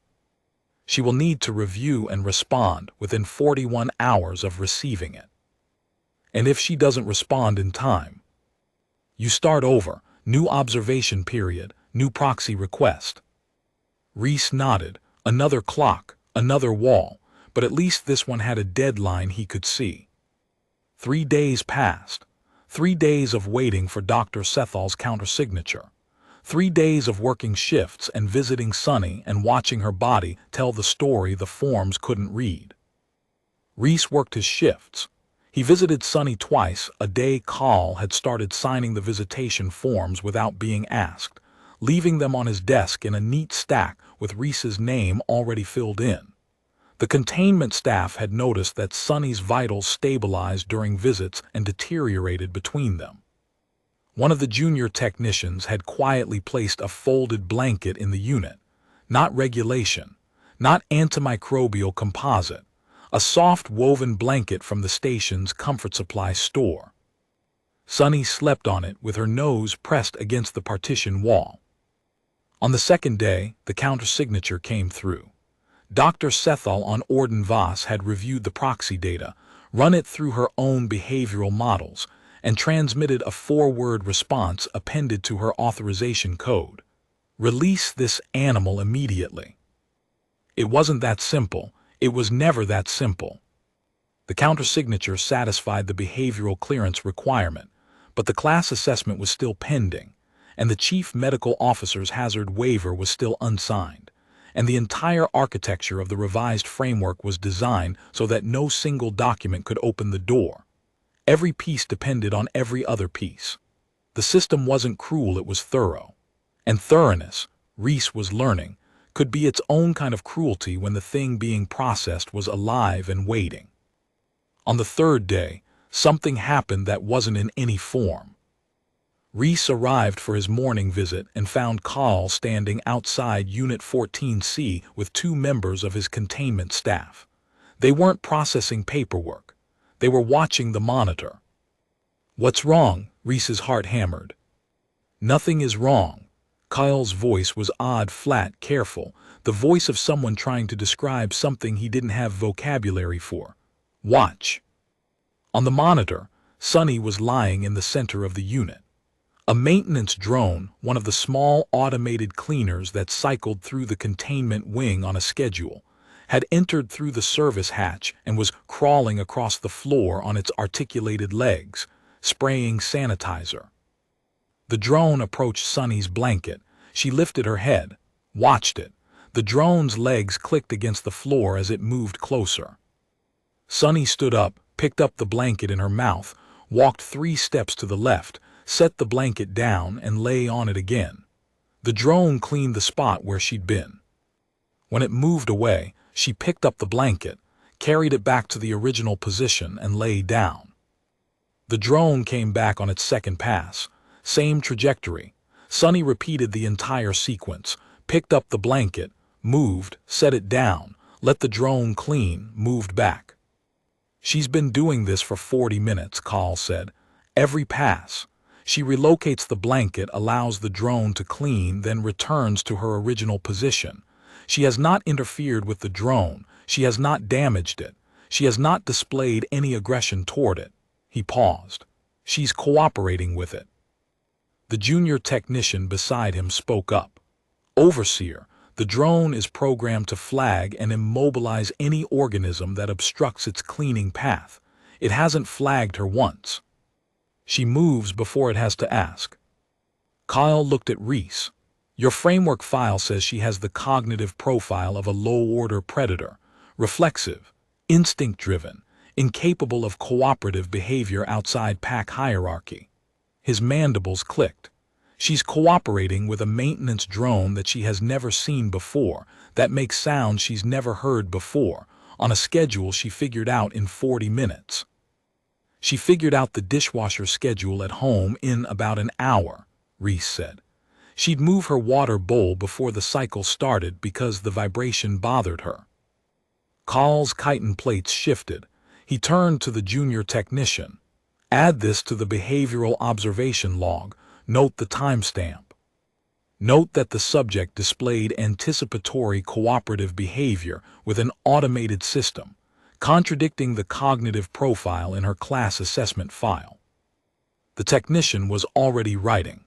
She will need to review and respond within 41 hours of receiving it. And if she doesn't respond in time, you start over, new observation period, new proxy request." Reese nodded. Another clock, another wall, but at least this one had a deadline he could see. 3 days passed. 3 days of waiting for Dr. Sethal's countersignature. 3 days of working shifts and visiting Sunny and watching her body tell the story the forms couldn't read. Reese worked his shifts. He visited Sunny twice a day. Carl had started signing the visitation forms without being asked, leaving them on his desk in a neat stack with Reese's name already filled in. The containment staff had noticed that Sunny's vitals stabilized during visits and deteriorated between them. One of the junior technicians had quietly placed a folded blanket in the unit, not regulation, not antimicrobial composite, a soft woven blanket from the station's comfort supply store. Sunny slept on it with her nose pressed against the partition wall. On the second day, the countersignature came through. Dr. Sethal on Orden-Voss had reviewed the proxy data, run it through her own behavioral models, and transmitted a 4-word response appended to her authorization code. "Release this animal immediately." It wasn't that simple. It was never that simple. The countersignature satisfied the behavioral clearance requirement, but the class assessment was still pending, and the chief medical officer's hazard waiver was still unsigned, and the entire architecture of the revised framework was designed so that no single document could open the door. Every piece depended on every other piece. The system wasn't cruel, it was thorough. And thoroughness, Reese was learning, could be its own kind of cruelty when the thing being processed was alive and waiting. On the third day, something happened that wasn't in any form. Reese arrived for his morning visit and found Carl standing outside Unit 14C with 2 members of his containment staff. They weren't processing paperwork. They were watching the monitor. "What's wrong?" Reese's heart hammered. "Nothing is wrong." Kyle's voice was odd, flat, careful, the voice of someone trying to describe something he didn't have vocabulary for. "Watch." On the monitor, Sonny was lying in the center of the unit. A maintenance drone, one of the small automated cleaners that cycled through the containment wing on a schedule, had entered through the service hatch and was crawling across the floor on its articulated legs, spraying sanitizer. The drone approached Sonny's blanket. She lifted her head, watched it. The drone's legs clicked against the floor as it moved closer. Sonny stood up, picked up the blanket in her mouth, walked 3 steps to the left, set the blanket down, and lay on it again. The drone cleaned the spot where she'd been. When it moved away, she picked up the blanket, carried it back to the original position, and lay down. The drone came back on its second pass. Same trajectory. Sonny repeated the entire sequence, picked up the blanket, moved, set it down, let the drone clean, moved back. "She's been doing this for 40 minutes, Carl said. "Every pass. She relocates the blanket, allows the drone to clean, then returns to her original position. She has not interfered with the drone. She has not damaged it. She has not displayed any aggression toward it." He paused. "She's cooperating with it." The junior technician beside him spoke up. "Overseer, the drone is programmed to flag and immobilize any organism that obstructs its cleaning path. It hasn't flagged her once. She moves before it has to ask." Kyle looked at Reese. "Your framework file says she has the cognitive profile of a low-order predator, reflexive, instinct-driven, incapable of cooperative behavior outside pack hierarchy." His mandibles clicked. "She's cooperating with a maintenance drone that she has never seen before, that makes sounds she's never heard before, on a schedule she figured out in 40 minutes. She figured out the dishwasher schedule at home in about an hour," Reese said. "She'd move her water bowl before the cycle started because the vibration bothered her." Carl's chitin plates shifted. He turned to the junior technician. "Add this to the behavioral observation log. Note the timestamp. Note that the subject displayed anticipatory cooperative behavior with an automated system, contradicting the cognitive profile in her class assessment file." The technician was already writing.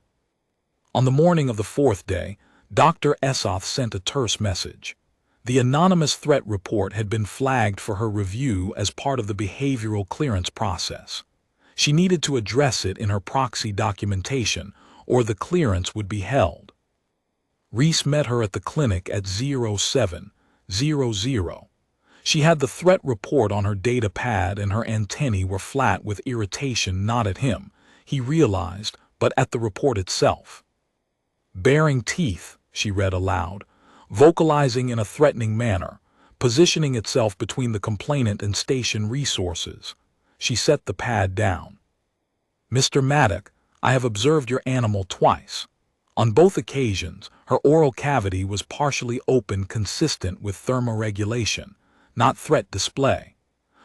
On the morning of the 4th day, Dr. Essoth sent a terse message. The anonymous threat report had been flagged for her review as part of the behavioral clearance process. She needed to address it in her proxy documentation, or the clearance would be held. Reese met her at the clinic at 0700. She had the threat report on her data pad and her antennae were flat with irritation, not at him, he realized, but at the report itself. "Baring teeth," she read aloud, vocalizing in a threatening manner, positioning itself between the complainant and station resources. She set the pad down. "Mr. Maddock, I have observed your animal twice. On both occasions, her oral cavity was partially open, consistent with thermoregulation, not threat display.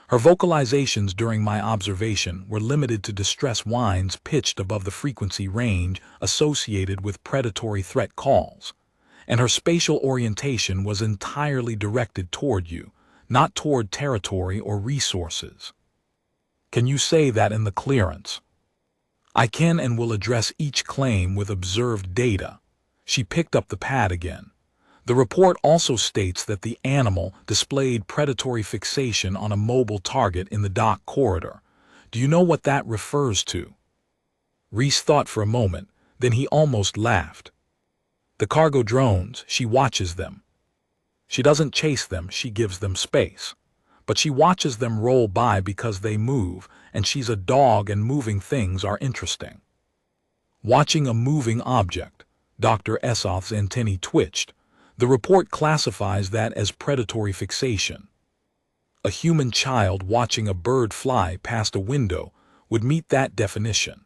Her vocalizations during my observation were limited to distress whines pitched above the frequency range associated with predatory threat calls, and her spatial orientation was entirely directed toward you, not toward territory or resources." "Can you say that in the clearance?" "I can and will address each claim with observed data." She picked up the pad again. "The report also states that the animal displayed predatory fixation on a mobile target in the dock corridor. Do you know what that refers to?" Reese thought for a moment, then he almost laughed. "The cargo drones, she watches them. She doesn't chase them, she gives them space. But she watches them roll by because they move, and she's a dog and moving things are interesting. Watching a moving object, Dr. Essoff's antennae twitched. The report classifies that as predatory fixation. A human child watching a bird fly past a window would meet that definition.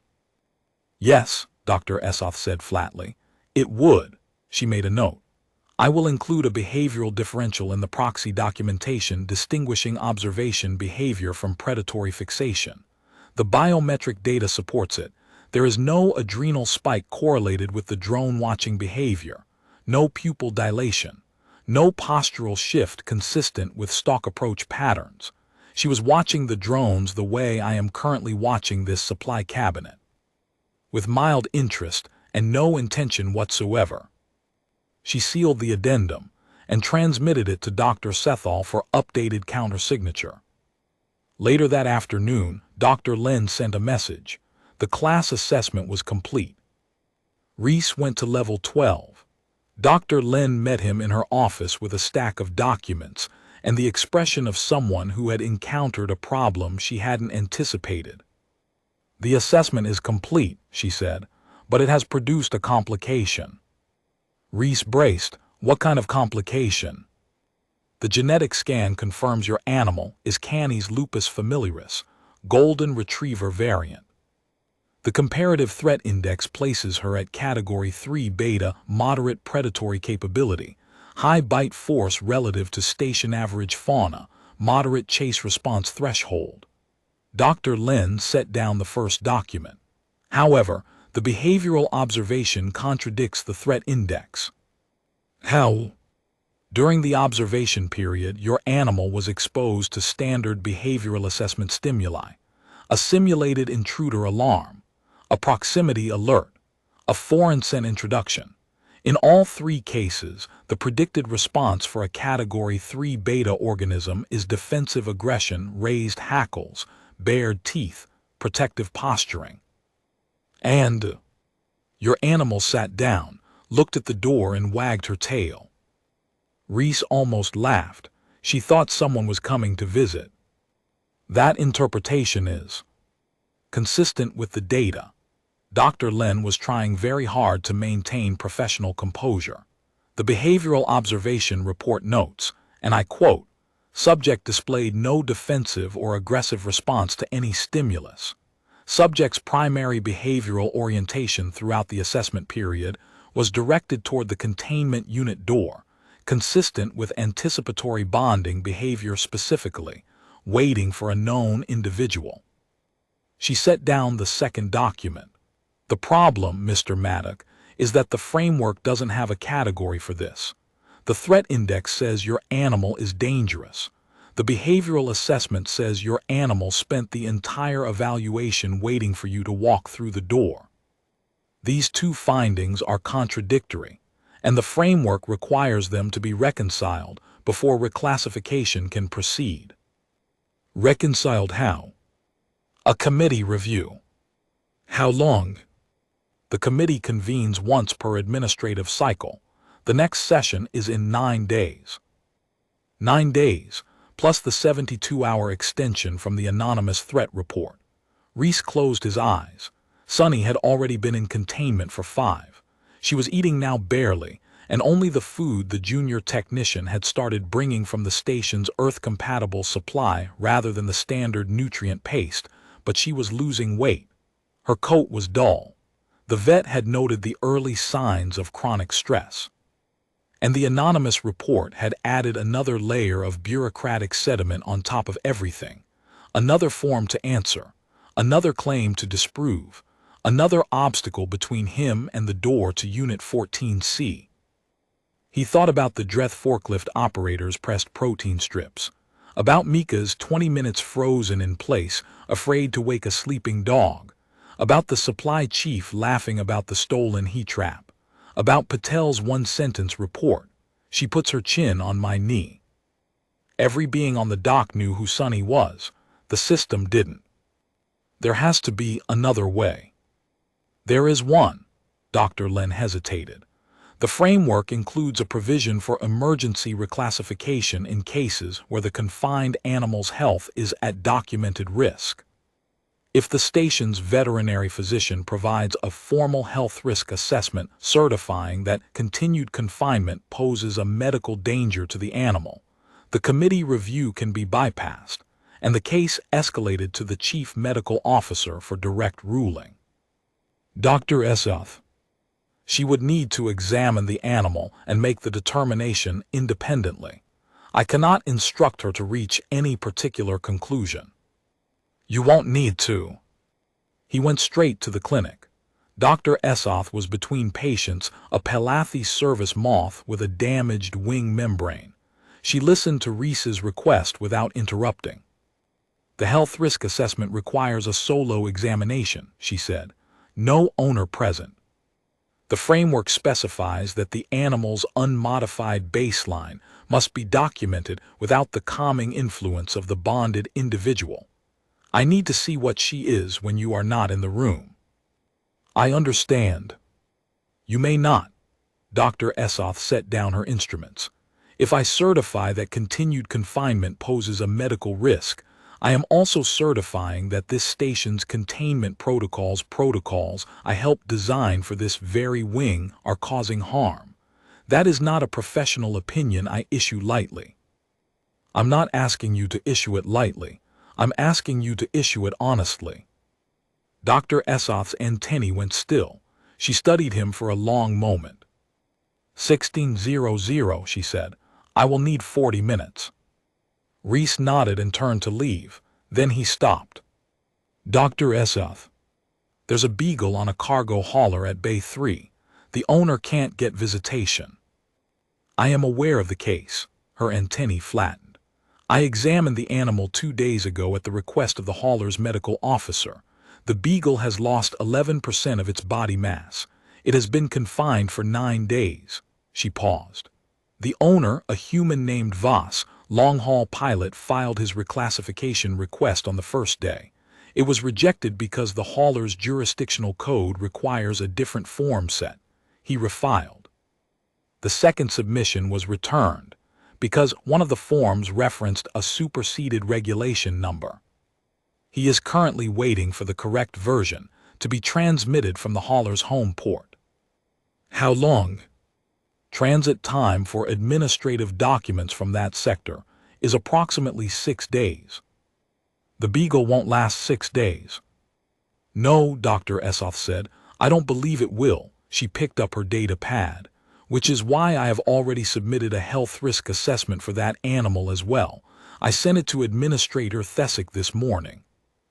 Yes, Dr. Essoff said flatly. It would. She made a note. I will include a behavioral differential in the proxy documentation distinguishing observation behavior from predatory fixation. The biometric data supports it. There is no adrenal spike correlated with the drone watching behavior, no pupil dilation, no postural shift consistent with stalk approach patterns. She was watching the drones the way I am currently watching this supply cabinet, with mild interest and no intention whatsoever. She sealed the addendum and transmitted it to Dr. Sethall for updated countersignature. Later that afternoon, Dr. Lin sent a message. The class assessment was complete. Reese went to level 12. Dr. Lin met him in her office with a stack of documents and the expression of someone who had encountered a problem she hadn't anticipated. The assessment is complete, she said, but it has produced a complication. Reese braced. What kind of complication? The genetic scan confirms your animal is Canis lupus familiaris, golden retriever variant. The comparative threat index places her at category 3 beta, moderate predatory capability, high bite force relative to station average fauna, moderate chase response threshold. Dr. Lin set down the first document. However, the behavioral observation contradicts the threat index. How? During the observation period, your animal was exposed to standard behavioral assessment stimuli, a simulated intruder alarm, a proximity alert, a foreign scent introduction. In all three cases, the predicted response for a category 3 beta organism is defensive aggression, raised hackles, bared teeth, protective posturing. And your animal sat down, looked at the door and wagged her tail. Reese almost laughed. She thought someone was coming to visit. That interpretation is consistent with the data. Dr. Lin was trying very hard to maintain professional composure. The behavioral observation report notes, and I quote, "Subject displayed no defensive or aggressive response to any stimulus. Subject's primary behavioral orientation throughout the assessment period was directed toward the containment unit door, consistent with anticipatory bonding behavior specifically, waiting for a known individual." She set down the second document. The problem, Mr. Maddock, is that the framework doesn't have a category for this. The threat index says your animal is dangerous. The behavioral assessment says your animal spent the entire evaluation waiting for you to walk through the door. These two findings are contradictory, and the framework requires them to be reconciled before reclassification can proceed. Reconciled how? A committee review. How long? The committee convenes once per administrative cycle. The next session is in 9 days. 9 days, plus the 72-hour extension from the anonymous threat report. Reese closed his eyes. Sunny had already been in containment for 5. She was eating now barely, and only the food the junior technician had started bringing from the station's Earth-compatible supply rather than the standard nutrient paste, but she was losing weight. Her coat was dull. The vet had noted the early signs of chronic stress. And the anonymous report had added another layer of bureaucratic sediment on top of everything. Another form to answer, another claim to disprove, another obstacle between him and the door to Unit 14C. He thought about the Deathworld forklift operator's pressed protein strips, about Mika's 20 minutes frozen in place, afraid to wake a sleeping dog, about the supply chief laughing about the stolen heat trap, about Patel's one-sentence report. She puts her chin on my knee. Every being on the dock knew who Sunny was. The system didn't. There has to be another way. There is one. Dr. Lin hesitated. The framework includes a provision for emergency reclassification in cases where the confined animal's health is at documented risk. If the station's veterinary physician provides a formal health risk assessment certifying that continued confinement poses a medical danger to the animal, the committee review can be bypassed, and the case escalated to the chief medical officer for direct ruling. Dr. Esoth. She would need to examine the animal and make the determination independently. I cannot instruct her to reach any particular conclusion. You won't need to. He went straight to the clinic. Dr. Esoth was between patients, a Pelathi service moth with a damaged wing membrane. She listened to Reese's request without interrupting. The health risk assessment requires a solo examination, she said. No owner present. The framework specifies that the animal's unmodified baseline must be documented without the calming influence of the bonded individual. I need to see what she is when you are not in the room. I understand. You may not. Dr. Esoth set down her instruments. If I certify that continued confinement poses a medical risk, I am also certifying that this station's containment protocols I helped design for this very wing are causing harm. That is not a professional opinion I issue lightly. I'm not asking you to issue it lightly. I'm asking you to issue it honestly. Dr. Esoth's antennae went still. She studied him for a long moment. 1600, she said. I will need 40 minutes. Reese nodded and turned to leave. Then he stopped. Dr. Esoth. There's a beagle on a cargo hauler at Bay 3. The owner can't get visitation. I am aware of the case. Her antennae flattened. I examined the animal 2 days ago at the request of the hauler's medical officer. The beagle has lost 11% of its body mass. It has been confined for 9 days. She paused. The owner, a human named Voss, long-haul pilot, filed his reclassification request on the first day. It was rejected because the hauler's jurisdictional code requires a different form set. He refiled. The second submission was returned because one of the forms referenced a superseded regulation number. He is currently waiting for the correct version to be transmitted from the hauler's home port. How long? Transit time for administrative documents from that sector is approximately 6 days. The beagle won't last 6 days. No, Dr. Esoth said, I don't believe it will. She picked up her data pad, which is why I have already submitted a health risk assessment for that animal as well. I sent it to Administrator Thesick this morning.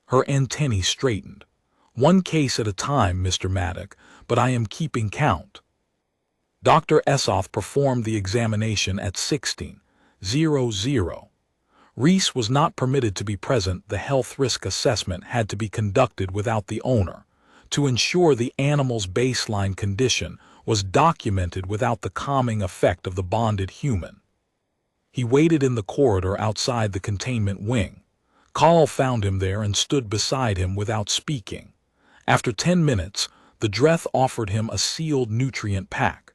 Her antennae straightened. 1 case at a time, Mr. Maddock, but I am keeping count. Dr. Esoth performed the examination at 1600. Reese was not permitted to be present. The health risk assessment had to be conducted without the owner, to ensure the animal's baseline condition was documented without the calming effect of the bonded human. He waited in the corridor outside the containment wing. Carl found him there and stood beside him without speaking. After 10 minutes, the Dreth offered him a sealed nutrient pack.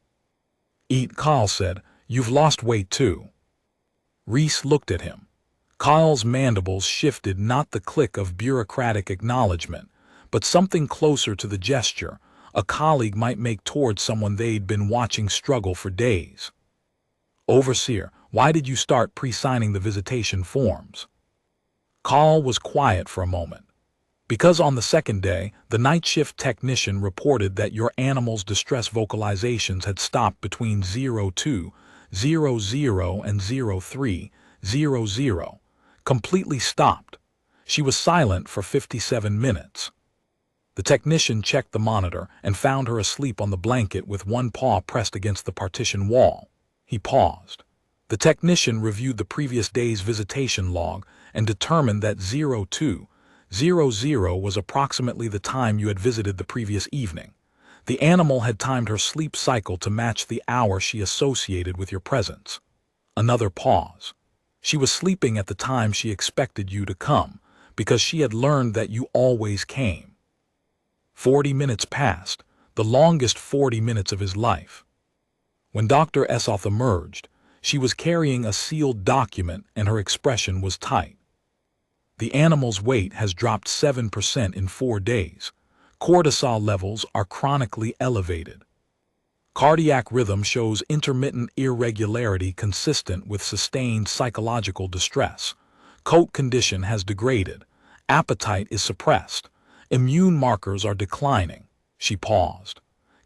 Eat, Carl said. You've lost weight too. Reese looked at him. Carl's mandibles shifted, not the click of bureaucratic acknowledgement, but something closer to the gesture a colleague might make towards someone they'd been watching struggle for days. Overseer, why did you start pre-signing the visitation forms? Carl was quiet for a moment. Because on the second day, the night shift technician reported that your animal's distress vocalizations had stopped between 0200 and 0300, completely stopped. She was silent for 57 minutes. The technician checked the monitor and found her asleep on the blanket with one paw pressed against the partition wall. He paused. The technician reviewed the previous day's visitation log and determined that 0200 was approximately the time you had visited the previous evening. The animal had timed her sleep cycle to match the hour she associated with your presence. Another pause. She was sleeping at the time she expected you to come, because she had learned that you always came. 40 minutes passed, the longest 40 minutes of his life. When Dr. Esoth emerged, she was carrying a sealed document and her expression was tight. The animal's weight has dropped 7% in 4 days. Cortisol levels are chronically elevated. Cardiac rhythm shows intermittent irregularity consistent with sustained psychological distress. Coat condition has degraded. Appetite is suppressed. Immune markers are declining. She paused.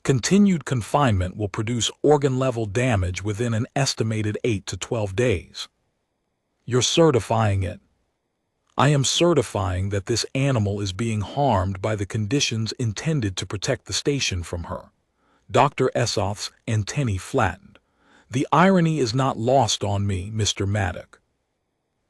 Continued confinement will produce organ-level damage within an estimated 8 to 12 days. You're certifying it. I am certifying that this animal is being harmed by the conditions intended to protect the station from her. Dr. Essoth's antennae flattened. The irony is not lost on me, Mr. Maddock.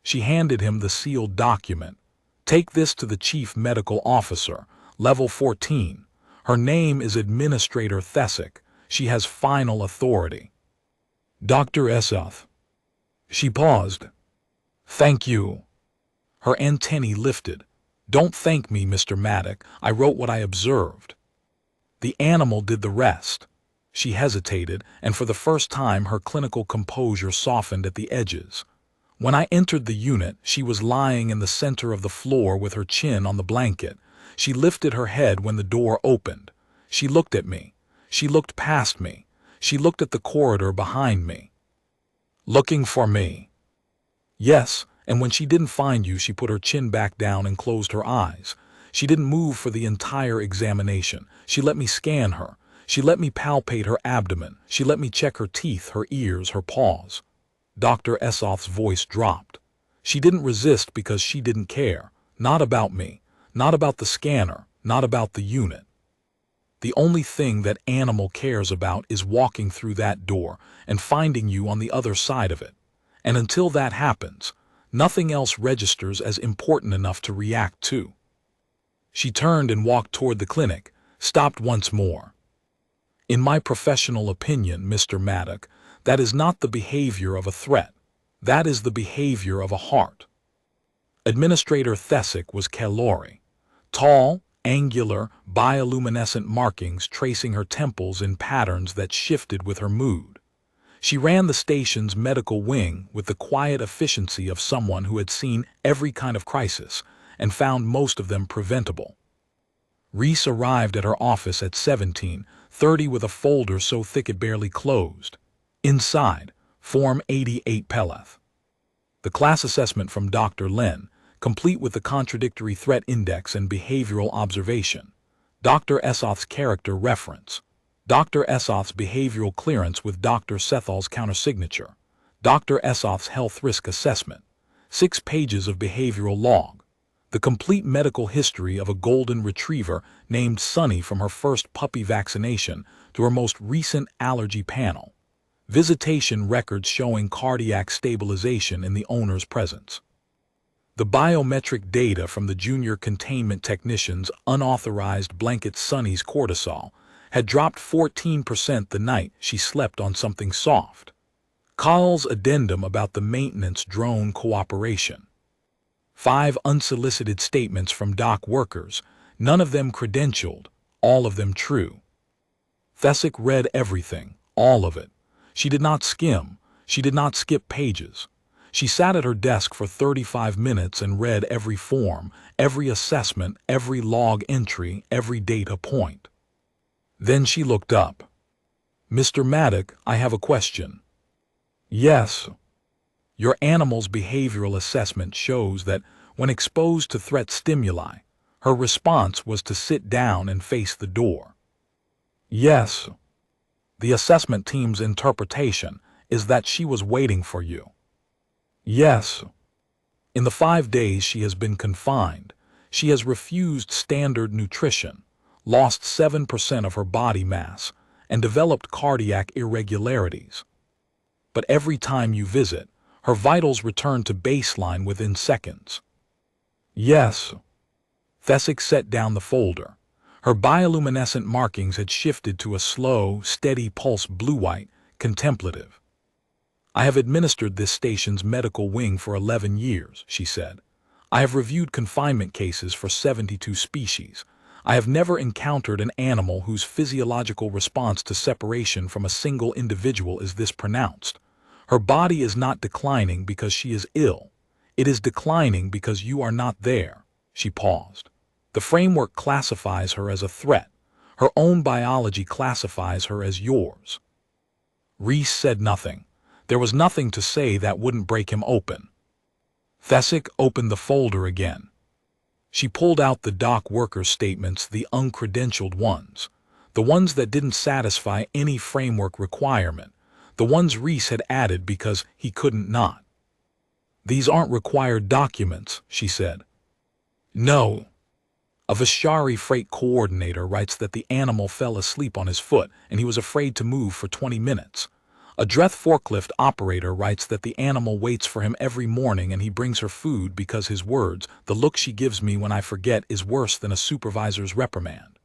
She handed him the sealed document. Take this to the Chief Medical Officer, Level 14. Her name is Administrator Thesick. She has final authority. Dr. Essoth. She paused. Thank you. Her antennae lifted. Don't thank me, Mr. Maddock. I wrote what I observed. The animal did the rest. She hesitated, and for the first time her clinical composure softened at the edges. When I entered the unit, she was lying in the center of the floor with her chin on the blanket. She lifted her head when the door opened. She looked at me. She looked past me. She looked at the corridor behind me. Looking for me. Yes, and when she didn't find you, she put her chin back down and closed her eyes. She didn't move for the entire examination. She let me scan her. She let me palpate her abdomen. She let me check her teeth, her ears, her paws. Dr. Essoth's voice dropped. She didn't resist because she didn't care. Not about me. Not about the scanner. Not about the unit. The only thing that animal cares about is walking through that door and finding you on the other side of it. And until that happens, nothing else registers as important enough to react to. She turned and walked toward the clinic, stopped once more. In my professional opinion, Mr. Maddock, that is not the behavior of a threat. That is the behavior of a heart. Administrator Thesick was Calori. Tall, angular, bioluminescent markings tracing her temples in patterns that shifted with her mood. She ran the station's medical wing with the quiet efficiency of someone who had seen every kind of crisis and found most of them preventable. Reese arrived at her office at 17:30 with a folder so thick it barely closed. Inside, Form 88 Peleth. The class assessment from Dr. Lin, complete with the contradictory threat index and behavioral observation. Dr. Essoth's character reference. Dr. Essoth's behavioral clearance with Dr. Sethal's countersignature. Dr. Essoth's health risk assessment. 6 pages of behavioral log. The complete medical history of a golden retriever named Sunny from her first puppy vaccination to her most recent allergy panel. Visitation records showing cardiac stabilization in the owner's presence. The biometric data from the junior containment technician's unauthorized blanket Sunny's cortisol had dropped 14% the night she slept on something soft. Kyle's addendum about the maintenance drone cooperation. 5 unsolicited statements from dock workers, none of them credentialed, all of them true. Thesick read everything, all of it. She did not skim, she did not skip pages. She sat at her desk for 35 minutes and read every form, every assessment, every log entry, every data point. Then she looked up. Mr. Maddock, I have a question. Yes. Your animal's behavioral assessment shows that when exposed to threat stimuli, her response was to sit down and face the door. Yes. The assessment team's interpretation is that she was waiting for you. Yes. In the 5 days she has been confined, she has refused standard nutrition, lost 7% of her body mass, and developed cardiac irregularities. But every time you visit, her vitals return to baseline within seconds. Yes. Thesick set down the folder. Her bioluminescent markings had shifted to a slow, steady pulse blue-white, contemplative. I have administered this station's medical wing for 11 years, she said. I have reviewed confinement cases for 72 species. I have never encountered an animal whose physiological response to separation from a single individual is this pronounced. Her body is not declining because she is ill. It is declining because you are not there. She paused. The framework classifies her as a threat. Her own biology classifies her as yours. Reese said nothing. There was nothing to say that wouldn't break him open. Thesick opened the folder again. She pulled out the dock worker statements, the uncredentialed ones, the ones that didn't satisfy any framework requirement, the ones Reese had added because he couldn't not. These aren't required documents, she said. No. A Vishari freight coordinator writes that the animal fell asleep on his foot and he was afraid to move for 20 minutes. A Dreth forklift operator writes that the animal waits for him every morning and he brings her food because his words, the look she gives me when I forget, is worse than a supervisor's reprimand.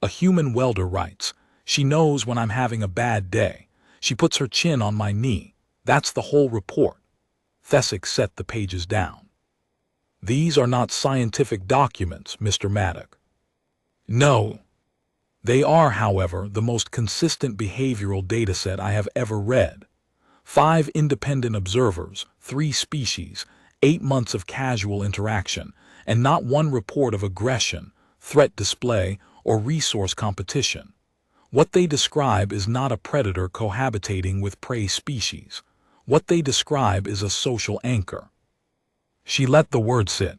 A human welder writes, she knows when I'm having a bad day. She puts her chin on my knee. That's the whole report. Thesick set the pages down. These are not scientific documents, Mr. Maddock. No. They are, however, the most consistent behavioral dataset I have ever read. 5 independent observers, 3 species, 8 months of casual interaction, and not one report of aggression, threat display, or resource competition. What they describe is not a predator cohabitating with prey species. What they describe is a social anchor. She let the word sit.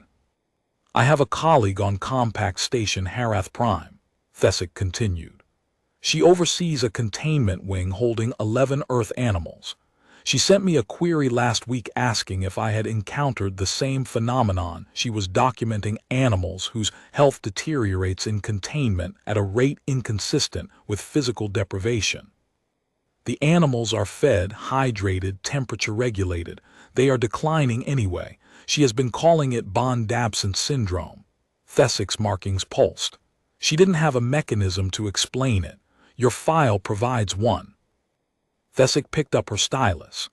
I have a colleague on Compact Station Harath Prime, Thesick continued. She oversees a containment wing holding 11 Earth animals. She sent me a query last week asking if I had encountered the same phenomenon. She was documenting animals whose health deteriorates in containment at a rate inconsistent with physical deprivation. The animals are fed, hydrated, temperature regulated. They are declining anyway. She has been calling it bond-absence syndrome. Thesick's markings pulsed. She didn't have a mechanism to explain it. Your file provides one. Thesick picked up her stylus.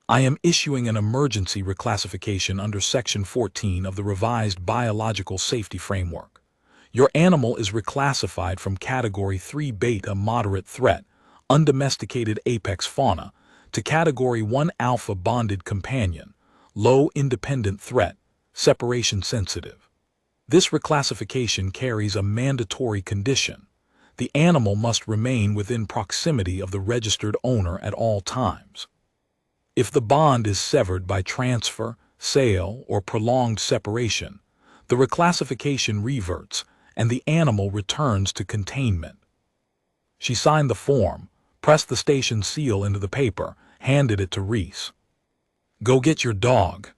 I am issuing an emergency reclassification under Section 14 of the revised Biological Safety Framework. Your animal is reclassified from Category 3 Beta Moderate Threat, Undomesticated Apex Fauna, to Category 1 Alpha Bonded Companion, Low Independent Threat, Separation Sensitive. This reclassification carries a mandatory condition. The animal must remain within proximity of the registered owner at all times. If the bond is severed by transfer, sale, or prolonged separation, the reclassification reverts and the animal returns to containment. She signed the form, pressed the station seal into the paper, handed it to Reese. Go get your dog.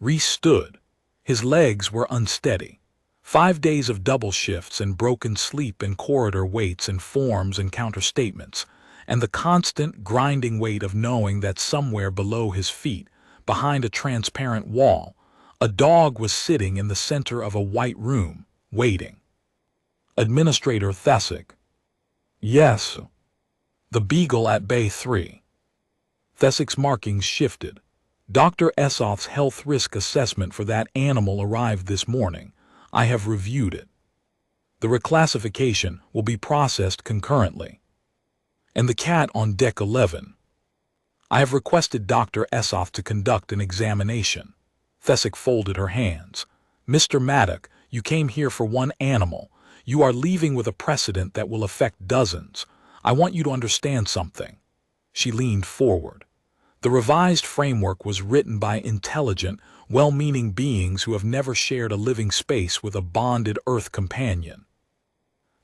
Reese stood. His legs were unsteady. 5 days of double shifts and broken sleep and corridor waits and forms and counterstatements, and the constant grinding weight of knowing that somewhere below his feet, behind a transparent wall, a dog was sitting in the center of a white room, waiting. Administrator Thesick. Yes. The beagle at Bay 3. Thesick's markings shifted. Dr. Essoff's health risk assessment for that animal arrived this morning. I have reviewed it. The reclassification will be processed concurrently. And the cat on deck 11. I have requested Dr. Essoff to conduct an examination. Thesick folded her hands. Mr. Maddock, you came here for one animal. You are leaving with a precedent that will affect dozens. I want you to understand something. She leaned forward. The revised framework was written by intelligent, well-meaning beings who have never shared a living space with a bonded Earth companion.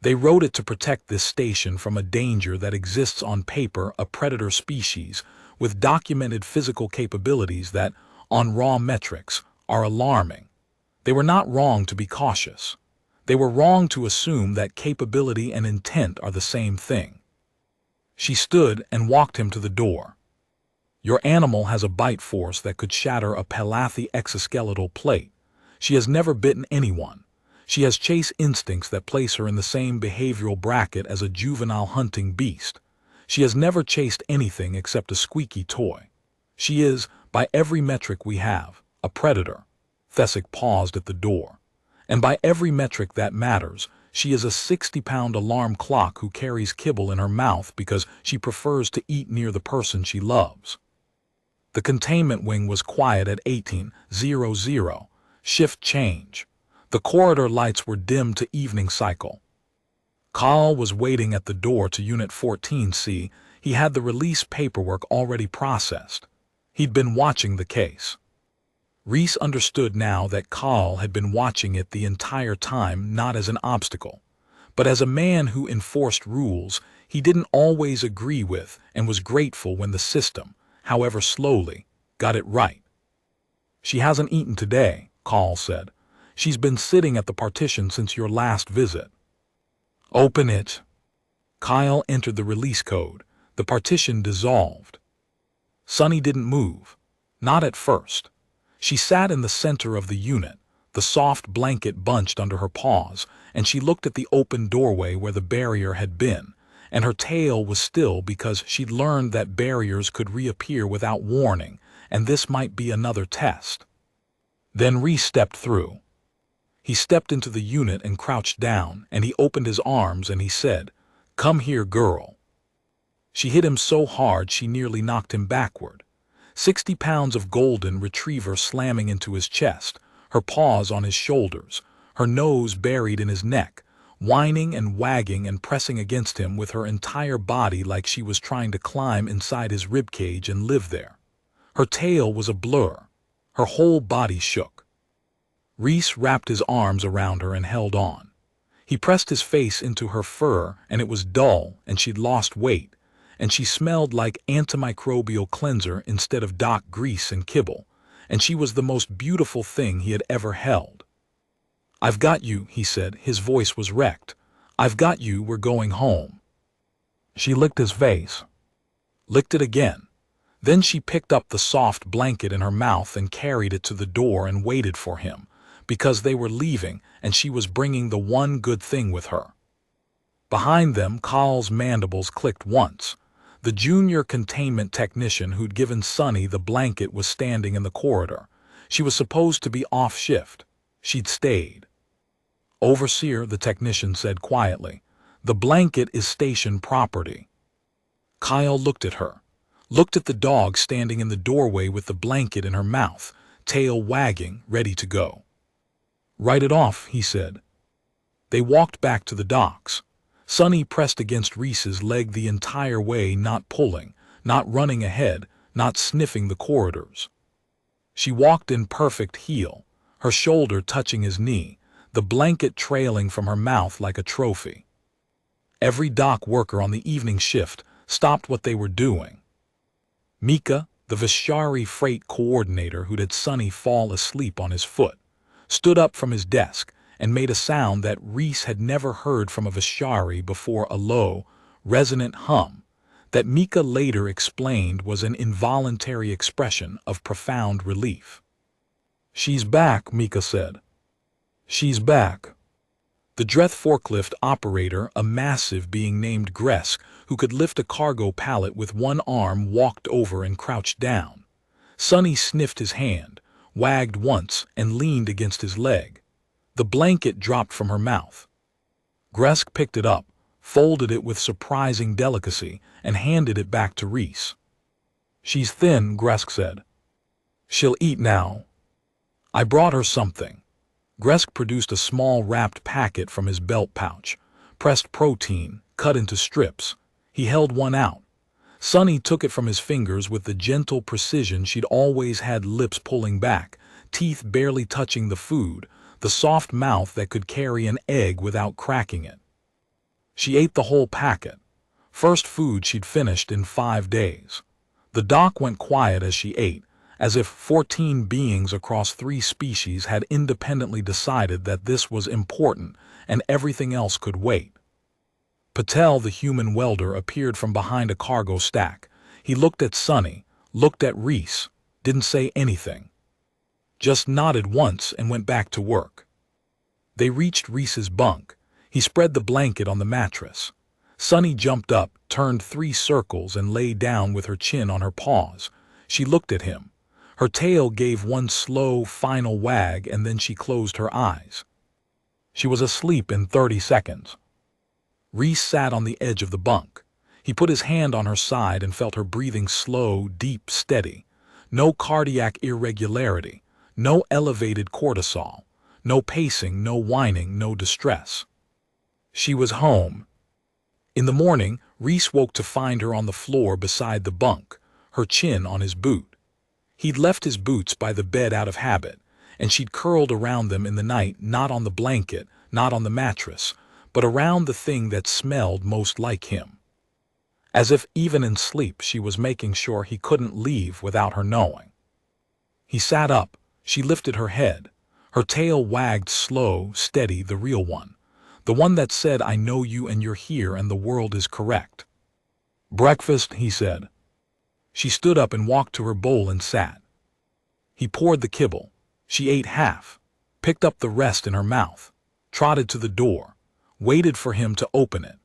They wrote it to protect this station from a danger that exists on paper, a predator species, with documented physical capabilities that, on raw metrics, are alarming. They were not wrong to be cautious. They were wrong to assume that capability and intent are the same thing. She stood and walked him to the door. Your animal has a bite force that could shatter a Palathi exoskeletal plate. She has never bitten anyone. She has chase instincts that place her in the same behavioral bracket as a juvenile hunting beast. She has never chased anything except a squeaky toy. She is, by every metric we have, a predator. Thesick paused at the door. And by every metric that matters, she is a 60-pound alarm clock who carries kibble in her mouth because she prefers to eat near the person she loves. The containment wing was quiet at 1800. Shift change. The corridor lights were dimmed to evening cycle. Carl was waiting at the door to Unit 14C. He had the release paperwork already processed. He'd been watching the case. Reese understood now that Carl had been watching it the entire time, not as an obstacle, but as a man who enforced rules he didn't always agree with and was grateful when the system, however slowly, got it right. "She hasn't eaten today," Carl said. "She's been sitting at the partition since your last visit." "Open it." Kyle entered the release code. The partition dissolved. Sunny didn't move. Not at first. She sat in the center of the unit, the soft blanket bunched under her paws, and she looked at the open doorway where the barrier had been, and her tail was still because she'd learned that barriers could reappear without warning, and this might be another test. Then Reese stepped through. He stepped into the unit and crouched down, and he opened his arms and he said, "Come here, girl." She hit him so hard she nearly knocked him backward. 60 pounds of golden retriever slamming into his chest, her paws on his shoulders, her nose buried in his neck, whining and wagging and pressing against him with her entire body like she was trying to climb inside his ribcage and live there. Her tail was a blur. Her whole body shook. Reese wrapped his arms around her and held on. He pressed his face into her fur, and it was dull, and she'd lost weight, and she smelled like antimicrobial cleanser instead of dock grease and kibble, and she was the most beautiful thing he had ever held. "I've got you," he said. His voice was wrecked. "I've got you, we're going home." She licked his face. Licked it again. Then she picked up the soft blanket in her mouth and carried it to the door and waited for him, because they were leaving and she was bringing the one good thing with her. Behind them, Carl's mandibles clicked once. The junior containment technician who'd given Sunny the blanket was standing in the corridor. She was supposed to be off shift. She'd stayed. "Overseer," the technician said quietly, "the blanket is station property." Kyle looked at her, looked at the dog standing in the doorway with the blanket in her mouth, tail wagging, ready to go. "Write it off," he said. They walked back to the docks. Sunny pressed against Reese's leg the entire way, not pulling, not running ahead, not sniffing the corridors. She walked in perfect heel, her shoulder touching his knee, the blanket trailing from her mouth like a trophy. Every dock worker on the evening shift stopped what they were doing. Mika, the Vishari freight coordinator who'd had Sunny fall asleep on his foot, stood up from his desk and made a sound that Reese had never heard from a Vishari before, a low, resonant hum that Mika later explained was an involuntary expression of profound relief. "She's back," Mika said. "She's back." The Dreth forklift operator, a massive being named Gresk, who could lift a cargo pallet with one arm, walked over and crouched down. Sunny sniffed his hand, wagged once, and leaned against his leg. The blanket dropped from her mouth. Gresk picked it up, folded it with surprising delicacy, and handed it back to Reese. "She's thin," Gresk said. "She'll eat now." "I brought her something." Gresk produced a small wrapped packet from his belt pouch, pressed protein, cut into strips. He held one out. Sunny took it from his fingers with the gentle precision she'd always had, lips pulling back, teeth barely touching the food, the soft mouth that could carry an egg without cracking it. She ate the whole packet. First food she'd finished in 5 days. The dock went quiet as she ate, as if 14 beings across 3 species had independently decided that this was important and everything else could wait. Patel, the human welder, appeared from behind a cargo stack. He looked at Sunny, looked at Reese, didn't say anything. Just nodded once and went back to work. They reached Reese's bunk. He spread the blanket on the mattress. Sunny jumped up, turned 3 circles, and lay down with her chin on her paws. She looked at him. Her tail gave one slow, final wag, and then she closed her eyes. She was asleep in 30 seconds. Reese sat on the edge of the bunk. He put his hand on her side and felt her breathing slow, deep, steady. No cardiac irregularity, no elevated cortisol, no pacing, no whining, no distress. She was home. In the morning, Reese woke to find her on the floor beside the bunk, her chin on his boot. He'd left his boots by the bed out of habit, and she'd curled around them in the night, not on the blanket, not on the mattress, but around the thing that smelled most like him. As if even in sleep she was making sure he couldn't leave without her knowing. He sat up. She lifted her head. Her tail wagged slow, steady, the real one. The one that said, "I know you and you're here and the world is correct." "Breakfast," he said. She stood up and walked to her bowl and sat. He poured the kibble. She ate half, picked up the rest in her mouth, trotted to the door, waited for him to open it,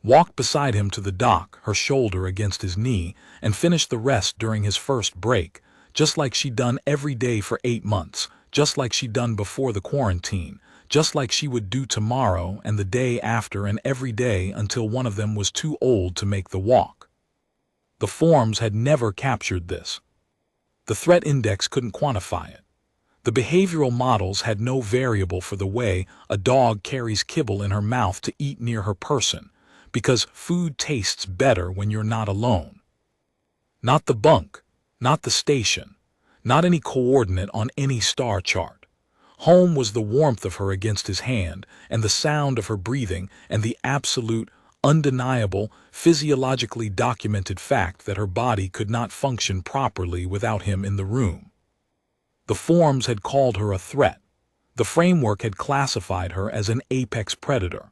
walked beside him to the dock, her shoulder against his knee, and finished the rest during his first break, just like she'd done every day for 8 months, just like she'd done before the quarantine, just like she would do tomorrow and the day after and every day until one of them was too old to make the walk. The forms had never captured this. The threat index couldn't quantify it. The behavioral models had no variable for the way a dog carries kibble in her mouth to eat near her person, because food tastes better when you're not alone. Not the bunk, not the station, not any coordinate on any star chart. Home was the warmth of her against his hand, and the sound of her breathing, and the absolute, undeniable, physiologically documented fact that her body could not function properly without him in the room. The forms had called her a threat. The framework had classified her as an apex predator.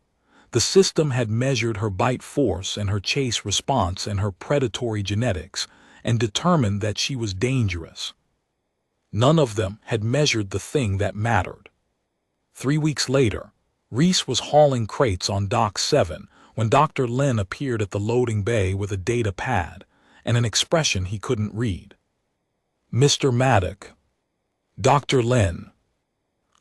The system had measured her bite force and her chase response and her predatory genetics, and determined that she was dangerous. None of them had measured the thing that mattered. 3 weeks later, Reese was hauling crates on Dock 7 when Dr. Lin appeared at the loading bay with a data pad and an expression he couldn't read. "Mr. Maddock." "Dr. Lin,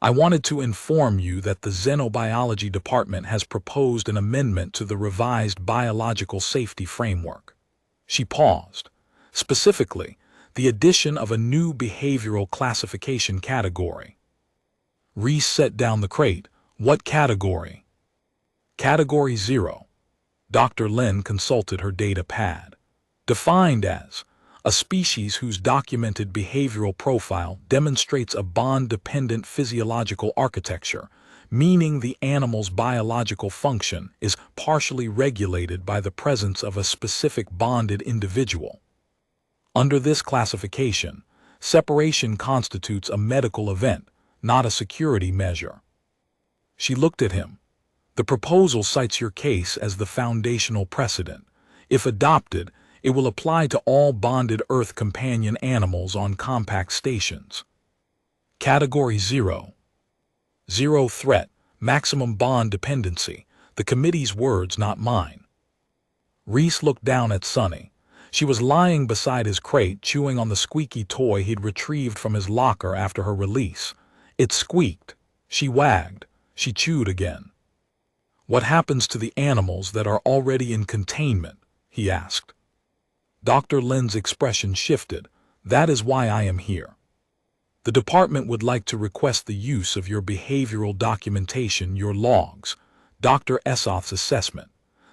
I wanted to inform you that the Xenobiology Department has proposed an amendment to the revised biological safety framework." She paused. Specifically, the addition of a new behavioral classification category. Reese set down the crate. "What category?" "Category 0. Dr. Lin consulted her data pad. "Defined as a species whose documented behavioral profile demonstrates a bond-dependent physiological architecture, meaning the animal's biological function is partially regulated by the presence of a specific bonded individual." Under this classification, separation constitutes a medical event, not a security measure. She looked at him. "The proposal cites your case as the foundational precedent. If adopted, it will apply to all bonded Earth companion animals on compact stations." Category 0. 0 threat, maximum bond dependency. The committee's words, not mine. Reese looked down at Sonny. She was lying beside his crate, chewing on the squeaky toy he'd retrieved from his locker after her release. It squeaked. She wagged. She chewed again. "What happens to the animals that are already in containment?" he asked. Dr. Lin's expression shifted. "That is why I am here. The department would like to request the use of your behavioral documentation, your logs, Dr. Essoth's assessment,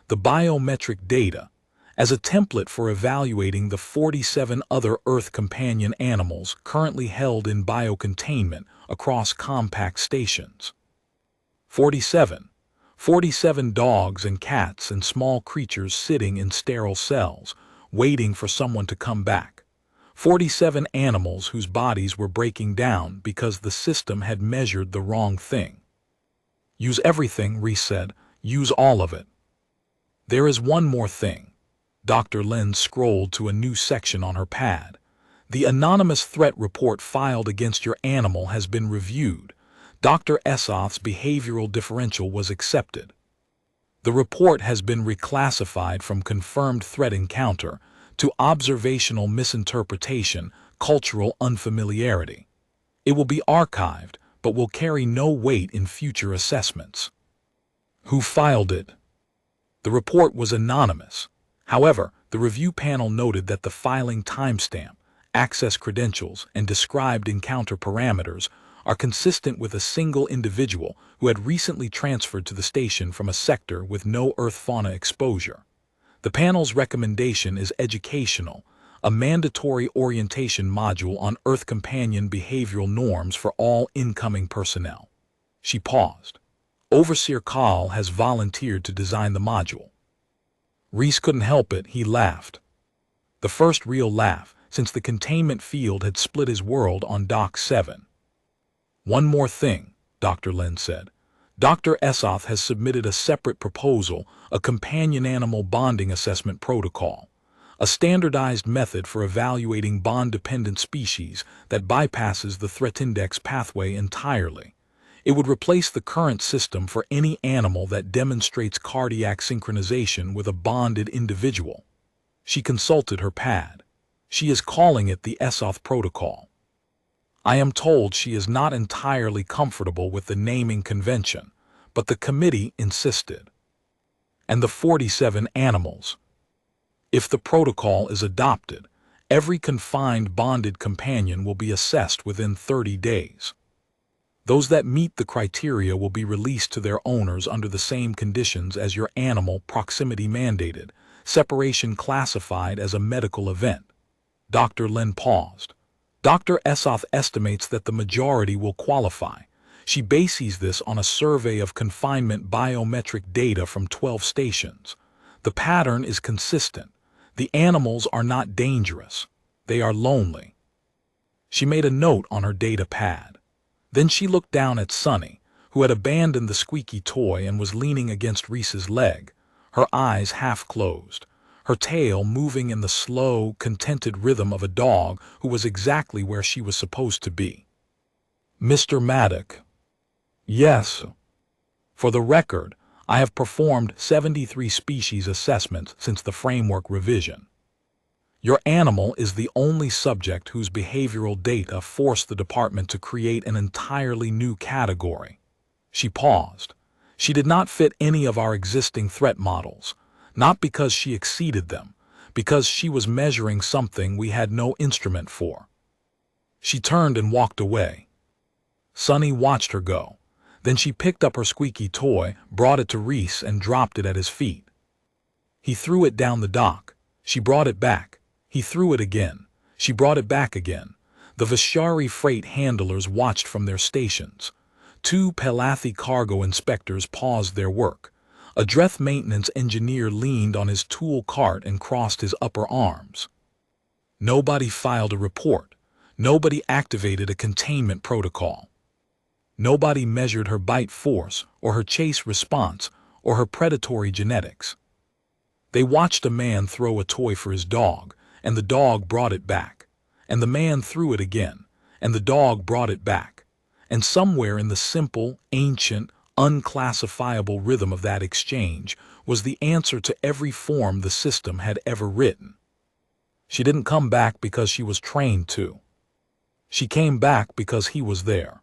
the biometric data, as a template for evaluating the 47 other Earth companion animals currently held in biocontainment across compact stations. 47 dogs and cats and small creatures sitting in sterile cells, waiting for someone to come back. 47 animals whose bodies were breaking down because the system had measured the wrong thing." "Use everything," Reese said. "Use all of it." "There is one more thing." Dr. Lin scrolled to a new section on her pad. "The anonymous threat report filed against your animal has been reviewed. Dr. Essoth's behavioral differential was accepted. The report has been reclassified from confirmed threat encounter to observational misinterpretation, cultural unfamiliarity. It will be archived, but will carry no weight in future assessments." "Who filed it?" "The report was anonymous. However, the review panel noted that the filing timestamp, access credentials, and described encounter parameters are consistent with a single individual who had recently transferred to the station from a sector with no Earth fauna exposure. The panel's recommendation is educational, a mandatory orientation module on Earth companion behavioral norms for all incoming personnel. She paused. Overseer Kahl has volunteered to design the module. Reese couldn't help it, he laughed. The first real laugh since the containment field had split his world on Dock 7. One more thing, Dr. Lin said. Dr. Essoth has submitted a separate proposal, a companion animal bonding assessment protocol, a standardized method for evaluating bond-dependent species that bypasses the threat index pathway entirely. It would replace the current system for any animal that demonstrates cardiac synchronization with a bonded individual. She consulted her pad. She is calling it the Essoth protocol. I am told she is not entirely comfortable with the naming convention, but the committee insisted. And the 47 animals. If the protocol is adopted, every confined bonded companion will be assessed within 30 days. Those that meet the criteria will be released to their owners under the same conditions as your animal, proximity mandated, separation classified as a medical event. Dr. Lin paused. Dr. Essoth estimates that the majority will qualify. She bases this on a survey of confinement biometric data from 12 stations. The pattern is consistent. The animals are not dangerous. They are lonely. She made a note on her data pad. Then she looked down at Sunny, who had abandoned the squeaky toy and was leaning against Reese's leg, her eyes half closed, her tail moving in the slow, contented rhythm of a dog who was exactly where she was supposed to be. Mr. Maddock. Yes. For the record, I have performed 73 species assessments since the framework revision. Your animal is the only subject whose behavioral data forced the department to create an entirely new category. She paused. She did not fit any of our existing threat models, not because she exceeded them, because she was measuring something we had no instrument for. She turned and walked away. Sunny watched her go. Then she picked up her squeaky toy, brought it to Reese, and dropped it at his feet. He threw it down the dock. She brought it back. He threw it again. She brought it back again. The Vishari freight handlers watched from their stations. 2 Pelathi cargo inspectors paused their work. A Dreth maintenance engineer leaned on his tool cart and crossed his upper arms. Nobody filed a report. Nobody activated a containment protocol. Nobody measured her bite force, or her chase response, or her predatory genetics. They watched a man throw a toy for his dog, and the dog brought it back. And the man threw it again, and the dog brought it back. And somewhere in the simple, ancient, unclassifiable rhythm of that exchange was the answer to every form the system had ever written. She didn't come back because she was trained to. She came back because he was there.